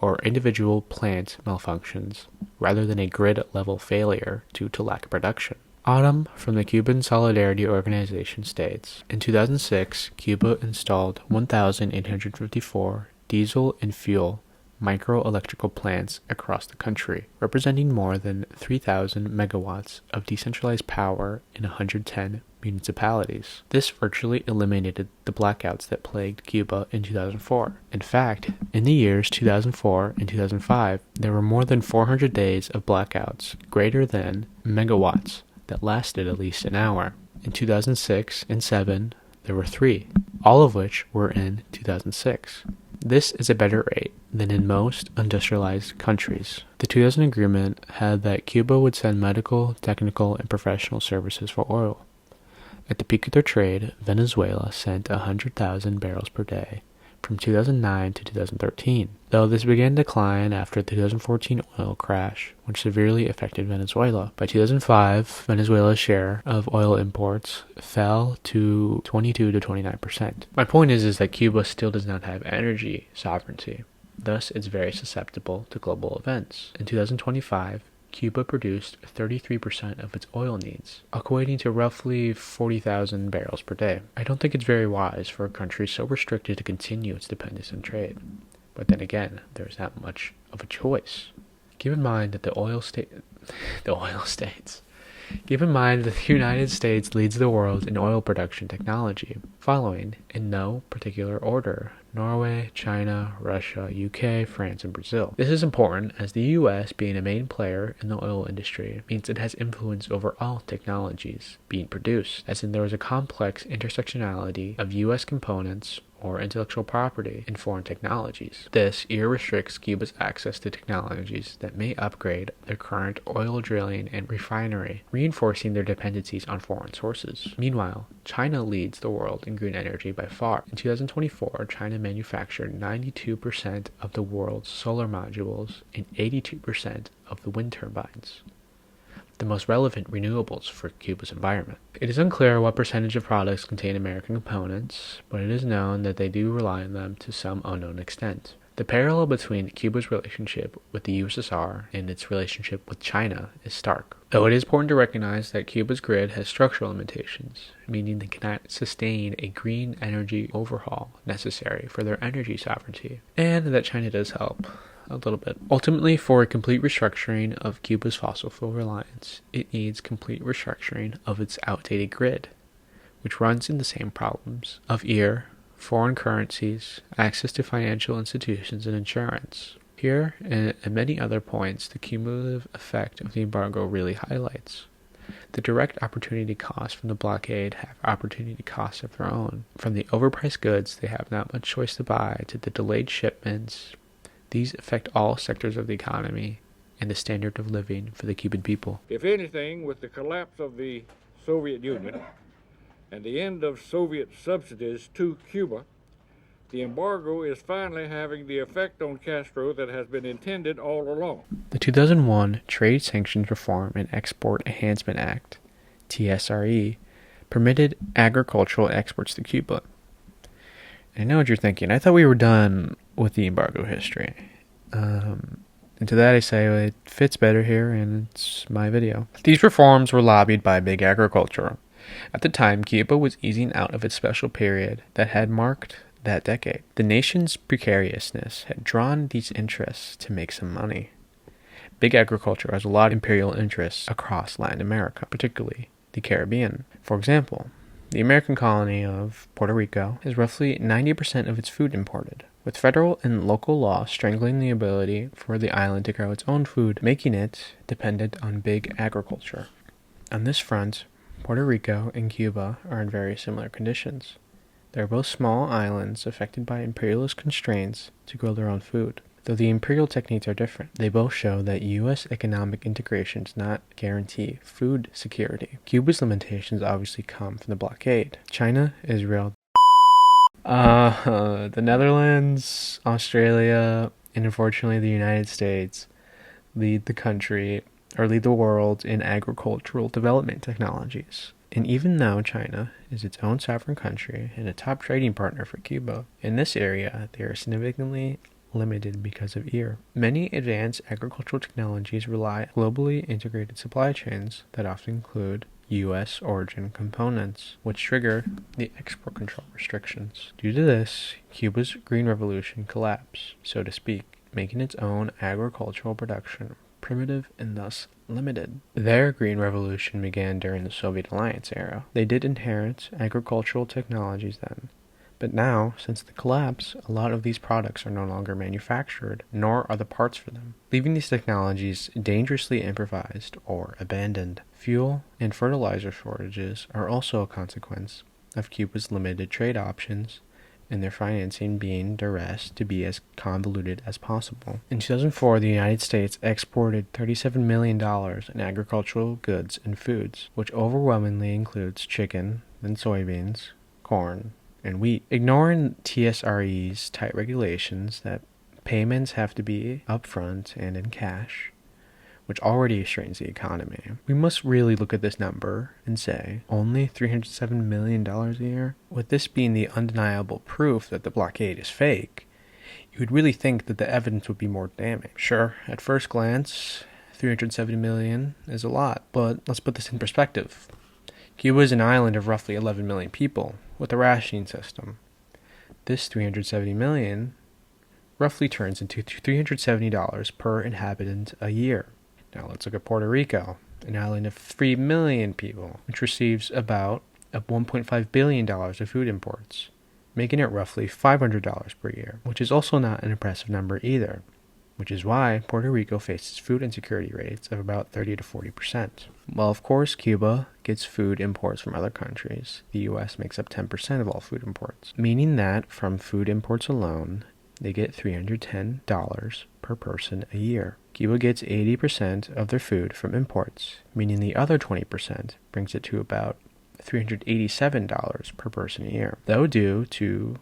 or individual plant malfunctions rather than a grid-level failure due to lack of production. Autumn from the Cuban Solidarity Organization states, in 2006, Cuba installed 1,854 diesel and fuel microelectrical plants across the country, representing more than 3,000 megawatts of decentralized power in 110 municipalities. This virtually eliminated the blackouts that plagued Cuba in 2004. In fact, in the years 2004 and 2005, there were more than 400 days of blackouts greater than megawatts that lasted at least an hour. In 2006 and 2007, there were 3, all of which were in 2006. This is a better rate than in most industrialized countries. The 2000 agreement had that Cuba would send medical, technical, and professional services for oil. At the peak of their trade, Venezuela sent 100,000 barrels per day from 2009 to 2013, though this began to decline after the 2014 oil crash, which severely affected Venezuela. By 2005, Venezuela's share of oil imports fell to 22 to 29%. My point is that Cuba still does not have energy sovereignty. Thus, it's very susceptible to global events. In 2025, Cuba produced 33% of its oil needs, equating to roughly 40,000 barrels per day. I don't think it's very wise for a country so restricted to continue its dependence on trade. But then again, there's not much of a choice. Keep in mind that the United States leads the world in oil production technology, following, in no particular order, Norway, China, Russia, UK, France, and Brazil. This is important as the US, being a main player in the oil industry, means it has influence over all technologies being produced, as in there is a complex intersectionality of US components or intellectual property in foreign technologies. This restricts Cuba's access to technologies that may upgrade their current oil drilling and refinery, reinforcing their dependencies on foreign sources. Meanwhile, China leads the world in green energy by far. In 2024, China manufactured 92% of the world's solar modules and 82% of the wind turbines, the most relevant renewables for Cuba's environment. It is unclear what percentage of products contain American components, but it is known that they do rely on them to some unknown extent. The parallel between Cuba's relationship with the USSR and its relationship with China is stark. Though it is important to recognize that Cuba's grid has structural limitations, meaning they cannot sustain a green energy overhaul necessary for their energy sovereignty, and that China does help a little bit. Ultimately, for a complete restructuring of Cuba's fossil fuel reliance, it needs complete restructuring of its outdated grid, which runs in the same problems of foreign currencies, access to financial institutions, and insurance. Here, and at many other points, the cumulative effect of the embargo really highlights. The direct opportunity costs from the blockade have opportunity costs of their own. From the overpriced goods they have not much choice to buy, to the delayed shipments, these affect all sectors of the economy and the standard of living for the Cuban people. If anything, with the collapse of the Soviet Union and the end of Soviet subsidies to Cuba, the embargo is finally having the effect on Castro that has been intended all along. The 2001 Trade Sanctions Reform and Export Enhancement Act, TSRE, permitted agricultural exports to Cuba. I know what you're thinking. I thought we were done with the embargo history. And to that I say it fits better here, and it's my video. These reforms were lobbied by big agriculture. At the time, Cuba was easing out of its special period that had marked that decade. The nation's precariousness had drawn these interests to make some money. Big agriculture has a lot of imperial interests across Latin America, particularly the Caribbean. For example, the American colony of Puerto Rico has roughly 90% of its food imported, with federal and local law strangling the ability for the island to grow its own food, making it dependent on big agriculture. On this front, Puerto Rico and Cuba are in very similar conditions. They are both small islands affected by imperialist constraints to grow their own food. Though the imperial techniques are different, they both show that U.S. economic integration does not guarantee food security. Cuba's limitations obviously come from the blockade. China, Israel, the Netherlands, Australia, and unfortunately the United States lead the world in agricultural development technologies. And even though China is its own sovereign country and a top trading partner for Cuba, in this area they are significantly limited because of Many advanced agricultural technologies rely on globally integrated supply chains that often include U.S. origin components, which trigger the export control restrictions. Due to this, Cuba's Green Revolution collapsed, so to speak, making its own agricultural production primitive and thus limited. Their Green Revolution began during the Soviet Alliance era. They did inherit agricultural technologies then, but now, since the collapse, a lot of these products are no longer manufactured, nor are the parts for them, leaving these technologies dangerously improvised or abandoned. Fuel and fertilizer shortages are also a consequence of Cuba's limited trade options and their financing being duressed to be as convoluted as possible. In 2004, the United States exported $37 million in agricultural goods and foods, which overwhelmingly includes chicken, then soybeans, corn, and wheat. Ignoring TSRE's tight regulations that payments have to be upfront and in cash, which already strains the economy, we must really look at this number and say, only $307 million a year? With this being the undeniable proof that the blockade is fake, you would really think that the evidence would be more damning. Sure, at first glance, 370 million is a lot, but let's put this in perspective. Cuba is an island of roughly 11 million people with a rationing system. This 370 million roughly turns into $370 per inhabitant a year. Now let's look at Puerto Rico, an island of 3 million people, which receives about $1.5 billion of food imports, making it roughly $500 per year, which is also not an impressive number either, which is why Puerto Rico faces food insecurity rates of about 30 to 40%. While of course Cuba gets food imports from other countries, the US makes up 10% of all food imports, meaning that from food imports alone, they get $310 per person a year. Cuba gets 80% of their food from imports, meaning the other 20% brings it to about $387 per person a year. Though due to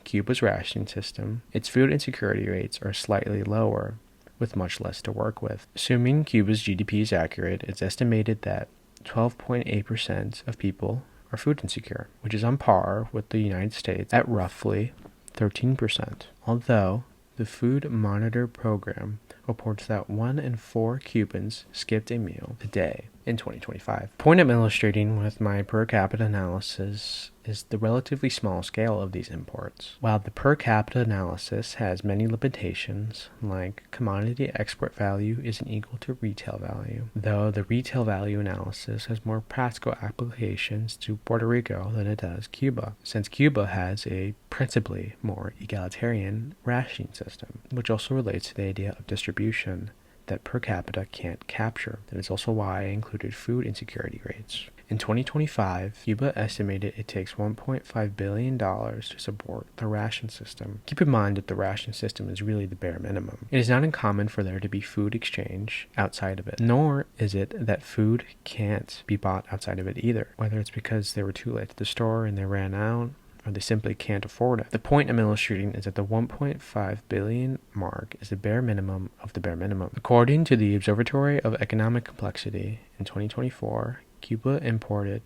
Cuba's rationing system, its food insecurity rates are slightly lower, with much less to work with. Assuming Cuba's GDP is accurate, it's estimated that 12.8% of people are food insecure, which is on par with the United States at roughly 13%. Although the Food Monitor Program reports that 1 in 4 Cubans skipped a meal a day in 2025. The point I'm illustrating with my per capita analysis is the relatively small scale of these imports. While the per capita analysis has many limitations, like commodity export value isn't equal to retail value, though the retail value analysis has more practical applications to Puerto Rico than it does Cuba, since Cuba has a principally more egalitarian rationing system, which also relates to the idea of distribution that per capita can't capture. That is also why I included food insecurity rates. In 2025, Cuba estimated it takes $1.5 billion to support the ration system. Keep in mind that the ration system is really the bare minimum. It is not uncommon for there to be food exchange outside of it, nor is it that food can't be bought outside of it either, whether it's because they were too late to the store and they ran out, or they simply can't afford it. The point I'm illustrating is that the 1.5 billion mark is the bare minimum of the bare minimum. According to the Observatory of Economic Complexity, in 2024, Cuba imported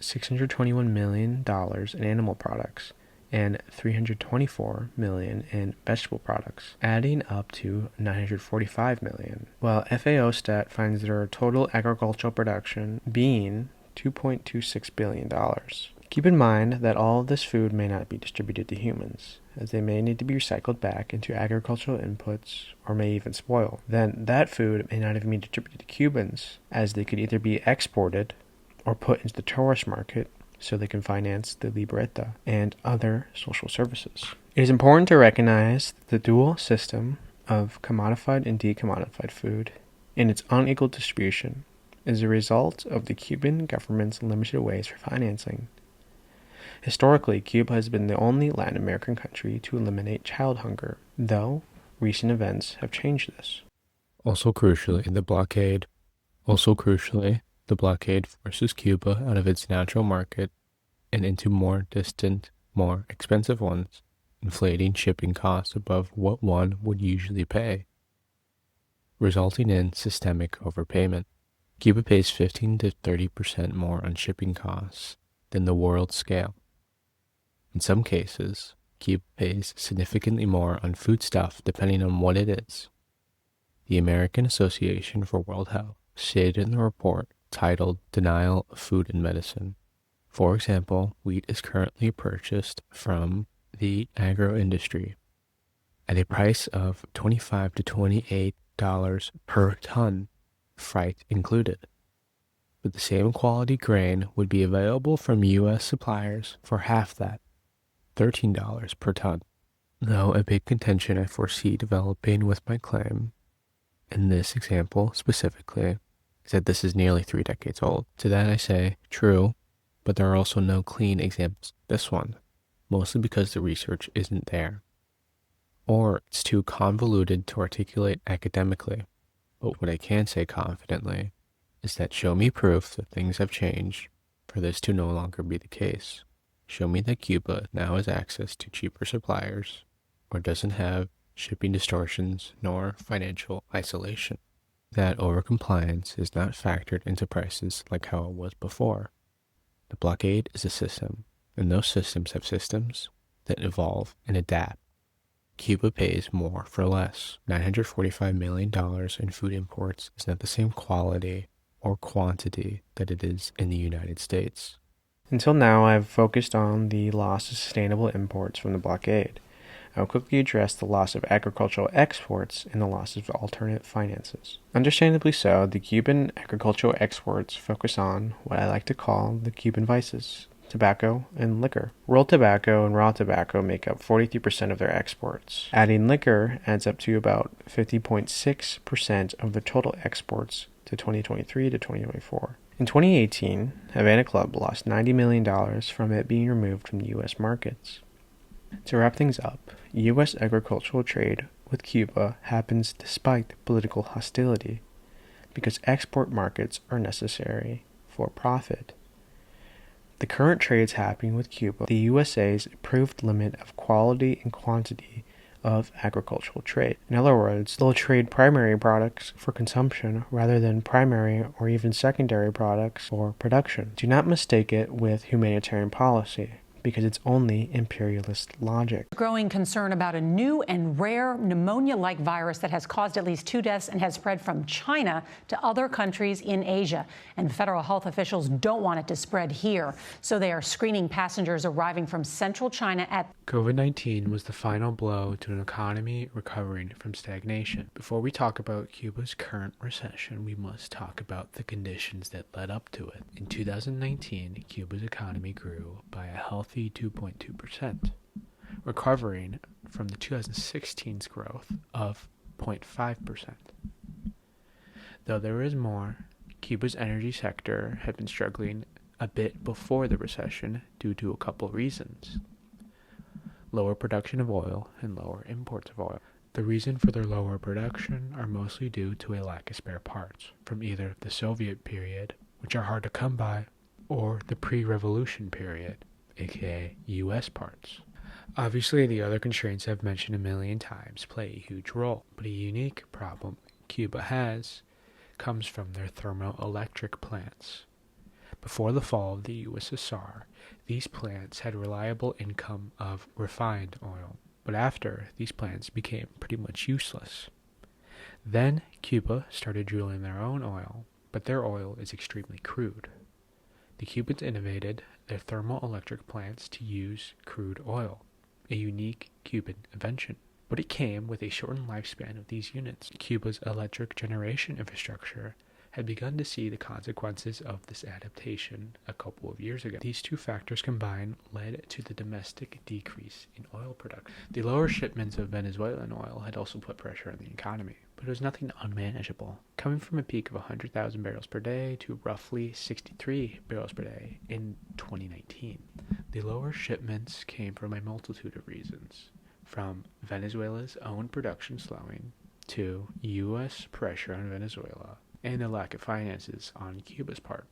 $621 million in animal products and $324 million in vegetable products, adding up to $945 million, while FAO stat finds their total agricultural production being $2.26 billion. Keep in mind that all of this food may not be distributed to humans, as they may need to be recycled back into agricultural inputs or may even spoil. Then that food may not even be distributed to Cubans, as they could either be exported or put into the tourist market so they can finance the libreta and other social services. It is important to recognize the dual system of commodified and decommodified food and its unequal distribution is a result of the Cuban government's limited ways for financing. Historically, Cuba has been the only Latin American country to eliminate child hunger, though recent events have changed this. Also crucially, the blockade forces Cuba out of its natural market and into more distant, more expensive ones, inflating shipping costs above what one would usually pay, resulting in systemic overpayment. Cuba pays 15 to 30% more on shipping costs than the world scale. In some cases, Cuba pays significantly more on foodstuff depending on what it is. The American Association for World Health stated in the report titled Denial of Food and Medicine. For example, wheat is currently purchased from the agro-industry at a price of $25 to $28 per ton, freight included. But the same quality grain would be available from U.S. suppliers for half that, $13 per ton. Though a big contention I foresee developing with my claim, in this example specifically, is that this is nearly 3 decades old. To that I say, true, but there are also no clean examples of this one, mostly because the research isn't there, or it's too convoluted to articulate academically. But what I can say confidently is that show me proof that things have changed for this to no longer be the case. Show me that Cuba now has access to cheaper suppliers or doesn't have shipping distortions nor financial isolation. That overcompliance is not factored into prices like how it was before. The blockade is a system, and those systems have systems that evolve and adapt. Cuba pays more for less. $945 million in food imports is not the same quality or quantity that it is in the United States. Until now, I've focused on the loss of sustainable imports from the blockade. I'll quickly address the loss of agricultural exports and the loss of alternate finances. Understandably so, the Cuban agricultural exports focus on what I like to call the Cuban vices: tobacco and liquor. Rolled tobacco and raw tobacco make up 43% of their exports. Adding liquor adds up to about 50.6% of the total exports to 2023 to 2024. In 2018, Havana Club lost $90 million from it being removed from the U.S. markets. To wrap things up, U.S. agricultural trade with Cuba happens despite political hostility, because export markets are necessary for profit. The current trades happening with Cuba, the USA's approved limit of quality and quantity of agricultural trade. In other words, they'll trade primary products for consumption rather than primary or even secondary products for production. Do not mistake it with humanitarian policy, because it's only imperialist logic. Growing concern about a new and rare pneumonia-like virus that has caused at least 2 deaths and has spread from China to other countries in Asia. And federal health officials don't want it to spread here, so they are screening passengers arriving from central China at... COVID-19 was the final blow to an economy recovering from stagnation. Before we talk about Cuba's current recession, we must talk about the conditions that led up to it. In 2019, Cuba's economy grew by a healthy 2.2%, recovering from the 2016's growth of 0.5%. Though there is more, Cuba's energy sector had been struggling a bit before the recession due to a couple reasons: lower production of oil and lower imports of oil. The reason for their lower production are mostly due to a lack of spare parts from either the Soviet period, which are hard to come by, or the pre-revolution period, aka US parts. Obviously, the other constraints I've mentioned a million times play a huge role, but a unique problem Cuba has comes from their thermoelectric plants. Before the fall of the USSR, these plants had reliable income of refined oil, but after, these plants became pretty much useless. Then, Cuba started drilling their own oil, but their oil is extremely crude. The Cubans innovated their thermoelectric plants to use crude oil, a unique Cuban invention. But it came with a shortened lifespan of these units. Cuba's electric generation infrastructure had begun to see the consequences of this adaptation a couple of years ago. These two factors combined led to the domestic decrease in oil production. The lower shipments of Venezuelan oil had also put pressure on the economy, but it was nothing unmanageable. Coming from a peak of 100,000 barrels per day to roughly 63 barrels per day in 2019. The lower shipments came from a multitude of reasons, from Venezuela's own production slowing to U.S. pressure on Venezuela and the lack of finances on Cuba's part.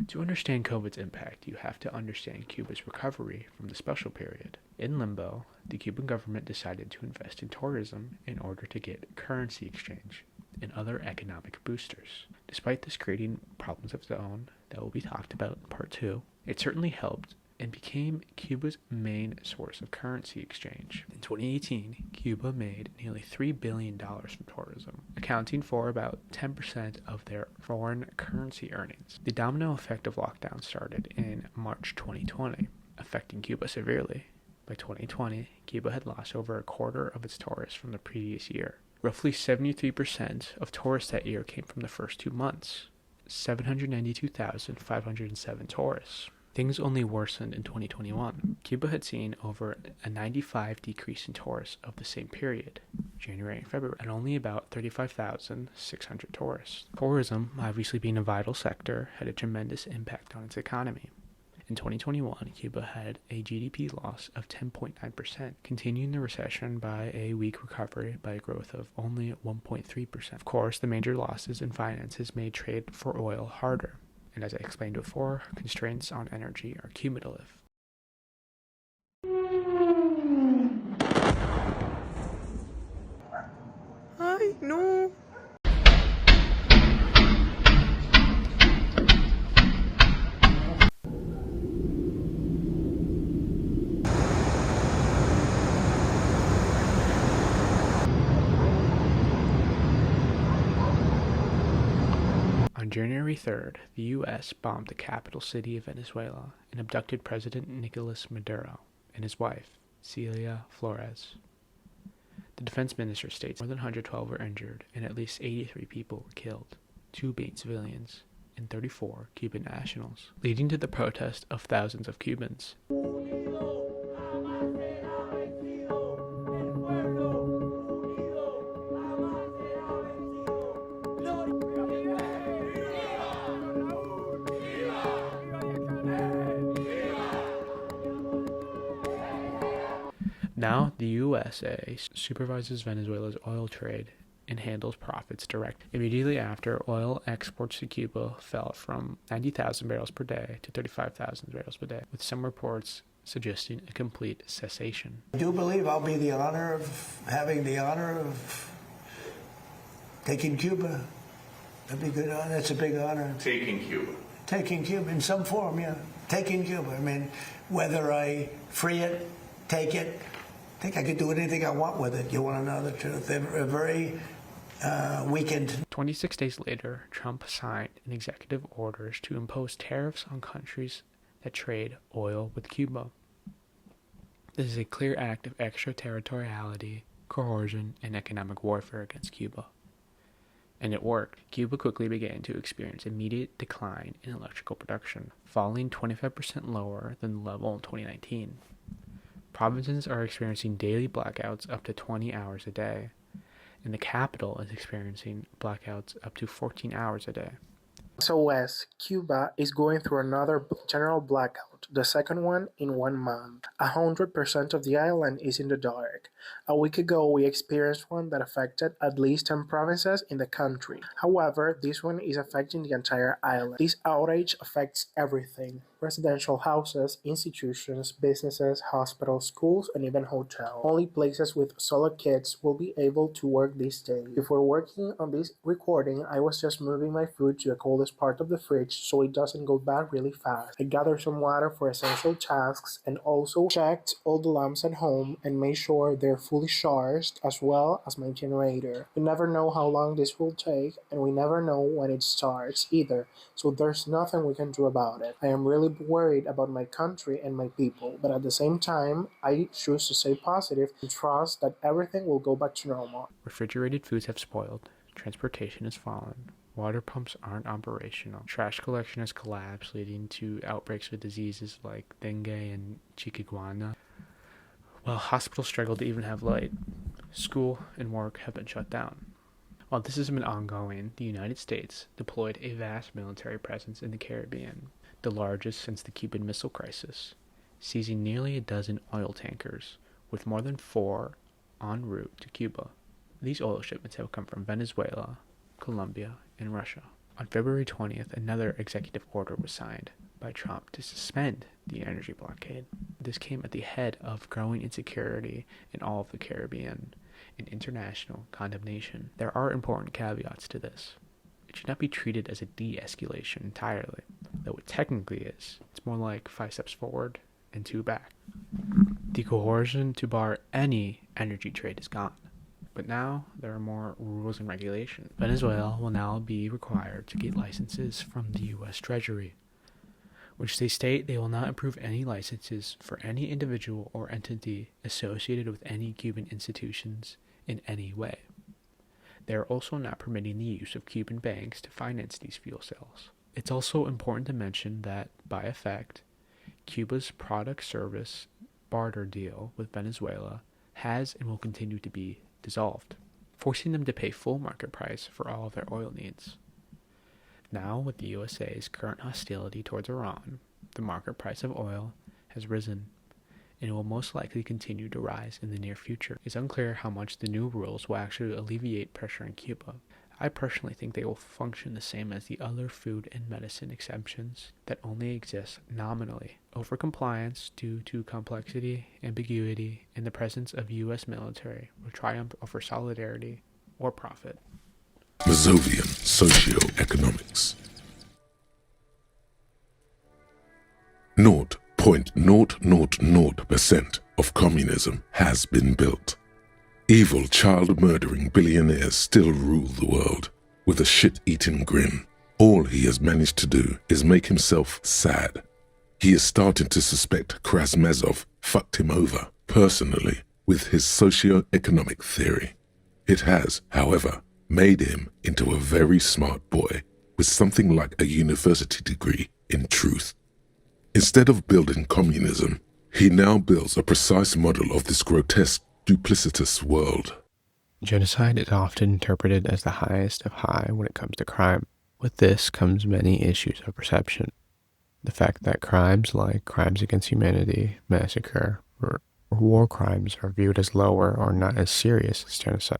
To understand COVID's impact, you have to understand Cuba's recovery from the special period. In limbo, the Cuban government decided to invest in tourism in order to get currency exchange and other economic boosters. Despite this creating problems of its own that will be talked about in part 2, it certainly helped and became Cuba's main source of currency exchange. In 2018, Cuba made nearly $3 billion from tourism, accounting for about 10% of their foreign currency earnings. The domino effect of lockdown started in March 2020, affecting Cuba severely. By 2020, Cuba had lost over a quarter of its tourists from the previous year. Roughly 73% of tourists that year came from the first 2 months, 792,507 tourists. Things only worsened in 2021. Cuba had seen over a 95 decrease in tourists of the same period, January and February, and only about 35,600 tourists. Tourism, obviously being a vital sector, had a tremendous impact on its economy. In 2021, Cuba had a GDP loss of 10.9%, continuing the recession by a weak recovery by a growth of only 1.3%. Of course, the major losses in finances made trade for oil harder. And as I explained before, constraints on energy are cumulative. Ay, no. January 3rd, the U.S. bombed the capital city of Venezuela and abducted President Nicolas Maduro and his wife, Celia Flores. The defense minister states more than 112 were injured and at least 83 people were killed, 2 being civilians and 34 Cuban nationals, leading to the protest of thousands of Cubans. Now, the USA supervises Venezuela's oil trade and handles profits direct. Immediately after, oil exports to Cuba fell from 90,000 barrels per day to 35,000 barrels per day, with some reports suggesting a complete cessation. I do believe I'll be having the honor of taking Cuba. That'd be good. That's a big honor. Taking Cuba. Taking Cuba in some form, yeah. Taking Cuba. I mean, whether I free it, take it, I think I could do anything I want with it. You want to know the truth? They're very weakened. 26 days later, Trump signed an executive orders to impose tariffs on countries that trade oil with Cuba. This is a clear act of extraterritoriality, coercion, and economic warfare against Cuba. And it worked. Cuba quickly began to experience immediate decline in electrical production, falling 25% lower than the level in 2019. Provinces are experiencing daily blackouts up to 20 hours a day, and the capital is experiencing blackouts up to 14 hours a day. SOS, Cuba is going through another general blackout, the second one in 1 month. 100% of the island is in the dark. A week ago, we experienced one that affected at least 10 provinces in the country. However, this one is affecting the entire island. This outage affects everything: residential houses, institutions, businesses, hospitals, schools, and even hotels. Only places with solar kits will be able to work this day. Before working on this recording, I was just moving my food to the coldest part of the fridge so it doesn't go bad really fast. I gathered some water for essential tasks and also checked all the lamps at home and made sure they're fully charged, as well as my generator. We never know how long this will take, and we never know when it starts either, so there's nothing we can do about it. I am really worried about my country and my people, but at the same time, I choose to stay positive and trust that everything will go back to normal. Refrigerated foods have spoiled, transportation has fallen, water pumps aren't operational, trash collection has collapsed, leading to outbreaks with diseases like dengue and chikungunya. While hospitals struggle to even have light, school and work have been shut down. While this has been ongoing, the United States deployed a vast military presence in the Caribbean, the largest since the Cuban Missile Crisis, seizing nearly a dozen oil tankers, with more than 4 en route to Cuba. These oil shipments have come from Venezuela, Colombia, and Russia. On February 20th, another executive order was signed by Trump to suspend the energy blockade. This came at the head of growing insecurity in all of the Caribbean and international condemnation. There are important caveats to this. It should not be treated as a de-escalation entirely, though it technically is. It's more like 5 steps forward and 2 back. The coercion to bar any energy trade is gone. But now there are more rules and regulations. Venezuela will now be required to get licenses from the U.S. Treasury, which they state they will not approve any licenses for any individual or entity associated with any Cuban institutions in any way. They are also not permitting the use of Cuban banks to finance these fuel cells. It's also important to mention that, by effect, Cuba's product-service barter deal with Venezuela has and will continue to be dissolved, forcing them to pay full market price for all of their oil needs. Now, with the USA's current hostility towards Iran, the market price of oil has risen, and it will most likely continue to rise in the near future. It's unclear how much the new rules will actually alleviate pressure in Cuba. I personally think they will function the same as the other food and medicine exemptions that only exist nominally. Overcompliance due to complexity, ambiguity, and the presence of U.S. military will triumph over solidarity or profit. Mazovian Socioeconomics. 0.000% of communism has been built. Evil child-murdering billionaires still rule the world with a shit-eating grin. All he has managed to do is make himself sad. He is starting to suspect Krasmezov fucked him over, personally, with his socio-economic theory. It has, however, made him into a very smart boy with something like a university degree in truth. Instead of building communism, he now builds a precise model of this grotesque, duplicitous world. Genocide is often interpreted as the highest of high when it comes to crime. With this comes many issues of perception. The fact that crimes like crimes against humanity, massacre, or war crimes are viewed as lower or not as serious as genocide,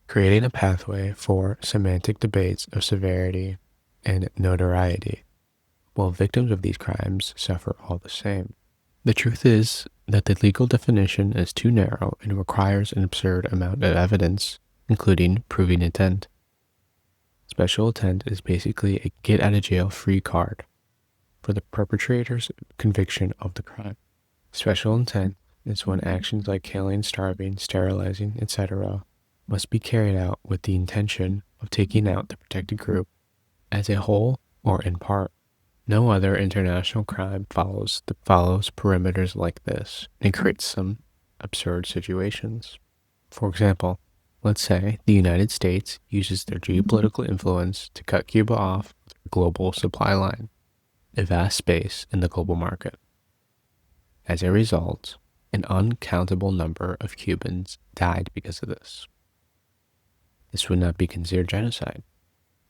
creating a pathway for semantic debates of severity and notoriety, while victims of these crimes suffer all the same. The truth is that the legal definition is too narrow and requires an absurd amount of evidence, including proving intent. Special intent is basically a get-out-of-jail-free card for the perpetrator's conviction of the crime. Special intent is when actions like killing, starving, sterilizing, etc. must be carried out with the intention of taking out the protected group as a whole or in part. No other international crime follows perimeters like this and creates some absurd situations. For example, let's say the United States uses their geopolitical influence to cut Cuba off the global supply line, a vast space in the global market. As a result, an uncountable number of Cubans died because of this. This would not be considered genocide.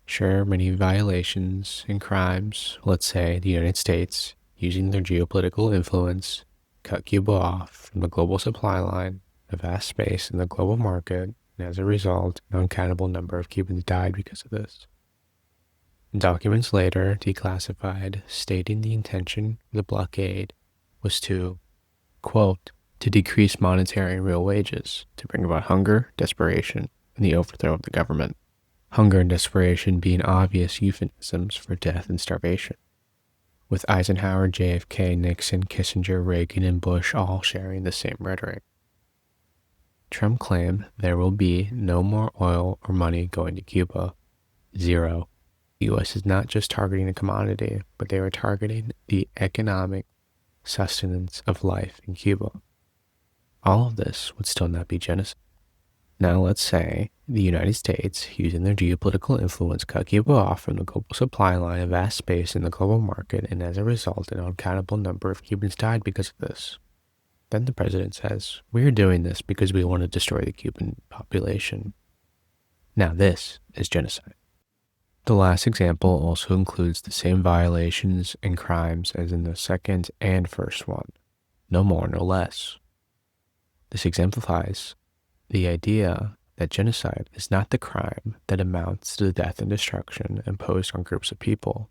Sure, many violations and crimes, let's say the United States, using their geopolitical influence, cut Cuba off from the global supply line, a vast space in the global market, and as a result, an uncountable number of Cubans died because of this. Documents later declassified stating the intention of the blockade was to, quote, to decrease monetary and real wages, to bring about hunger, desperation, and the overthrow of the government. Hunger and desperation being obvious euphemisms for death and starvation, with Eisenhower, JFK, Nixon, Kissinger, Reagan, and Bush all sharing the same rhetoric. Trump claimed there will be no more oil or money going to Cuba. Zero. The U.S. is not just targeting a commodity, but they are targeting the economic sustenance of life in Cuba. All of this would still not be genocide. Now let's say the United States, using their geopolitical influence, cut Cuba off from the global supply line, a vast space in the global market, and as a result, an uncountable number of Cubans died because of this. Then the president says, we are doing this because we want to destroy the Cuban population. Now this is genocide. The last example also includes the same violations and crimes as in the second and first one, no more, no less. This exemplifies the idea that genocide is not the crime that amounts to the death and destruction imposed on groups of people.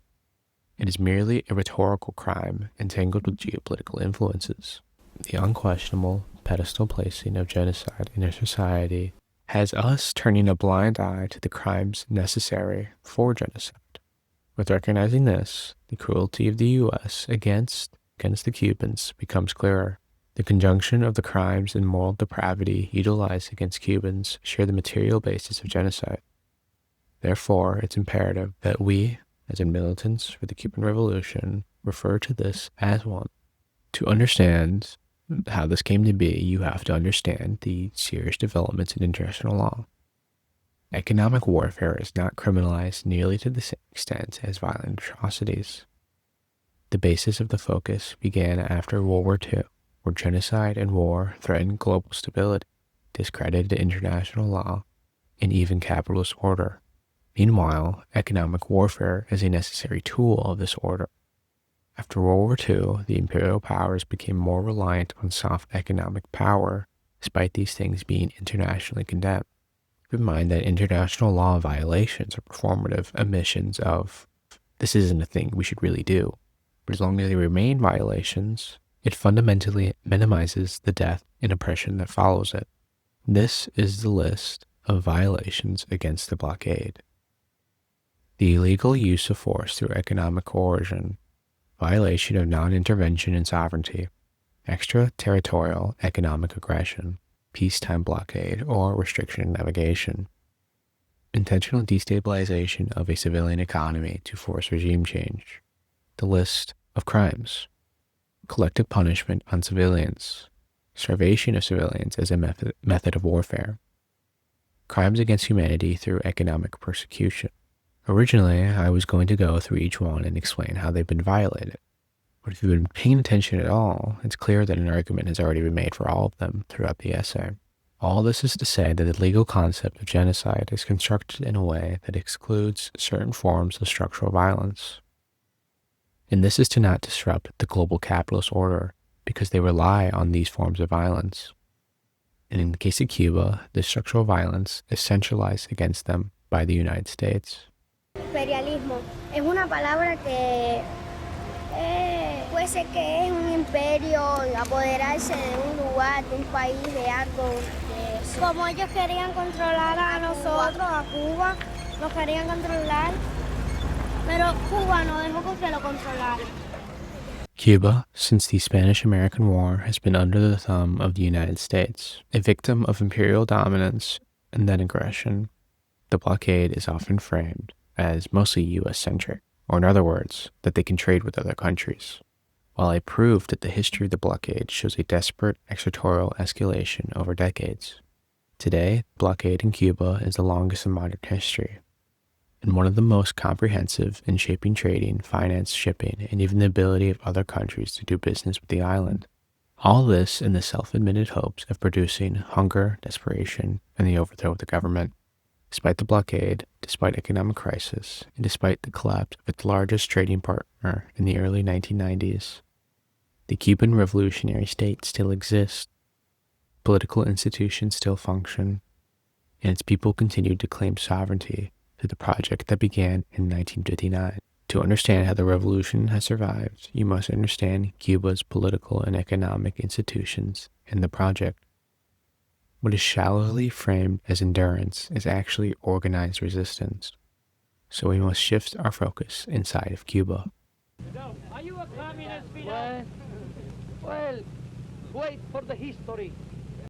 It is merely a rhetorical crime entangled with geopolitical influences. The unquestionable pedestal placing of genocide in our society has us turning a blind eye to the crimes necessary for genocide. With recognizing this, the cruelty of the U.S. against the Cubans becomes clearer. The conjunction of the crimes and moral depravity utilized against Cubans share the material basis of genocide. Therefore, it's imperative that we, as in militants for the Cuban Revolution, refer to this as one. To understand how this came to be, you have to understand the serious developments in international law. Economic warfare is not criminalized nearly to the same extent as violent atrocities. The basis of the focus began after World War II, where genocide and war threatened global stability, discredited international law, and even capitalist order. Meanwhile, economic warfare is a necessary tool of this order. After World War II, the imperial powers became more reliant on soft economic power, despite these things being internationally condemned. Keep in mind that international law violations are performative omissions of, this isn't a thing we should really do. But as long as they remain violations, it fundamentally minimizes the death and oppression that follows it. This is the list of violations against the blockade. The illegal use of force through economic coercion, violation of non-intervention and sovereignty, extraterritorial economic aggression, peacetime blockade, or restriction of navigation. intentional destabilization of a civilian economy to force regime change. The list of crimes: collective punishment on civilians, starvation of civilians as a method of warfare, crimes against humanity through economic persecution. Originally, I was going to go through each one and explain how they've been violated. But if you've been paying attention at all, it's clear that an argument has already been made for all of them throughout the essay. All this is to say that the legal concept of genocide is constructed in a way that excludes certain forms of structural violence. And this is to not disrupt the global capitalist order, because they rely on these forms of violence. And in the case of Cuba, this structural violence is centralized against them by the United States. Imperialismo es una palabra que puede ser que es un imperio, apoderarse de un lugar, de un país, de algo. Como ellos querían controlar a nosotros, a Cuba, nos querían controlar, pero Cuba no dejó que lo controlaran. Cuba, since the Spanish-American War, has been under the thumb of the United States, a victim of imperial dominance and then aggression. The blockade is often framed as mostly U.S.-centric, or in other words, that they can trade with other countries. While I proved that the history of the blockade shows a desperate extraterritorial escalation over decades, today, the blockade in Cuba is the longest in modern history, and one of the most comprehensive in shaping trading, finance, shipping, and even the ability of other countries to do business with the island. All this in the self-admitted hopes of producing hunger, desperation, and the overthrow of the government. Despite the blockade, despite economic crisis, and despite the collapse of its largest trading partner in the early 1990s, the Cuban revolutionary state still exists, political institutions still function, and its people continue to claim sovereignty through the project that began in 1959. To understand how the revolution has survived, you must understand Cuba's political and economic institutions and the project. What is shallowly framed as endurance is actually organized resistance. So we must shift our focus inside of Cuba. Are you a communist? Well, wait for the history.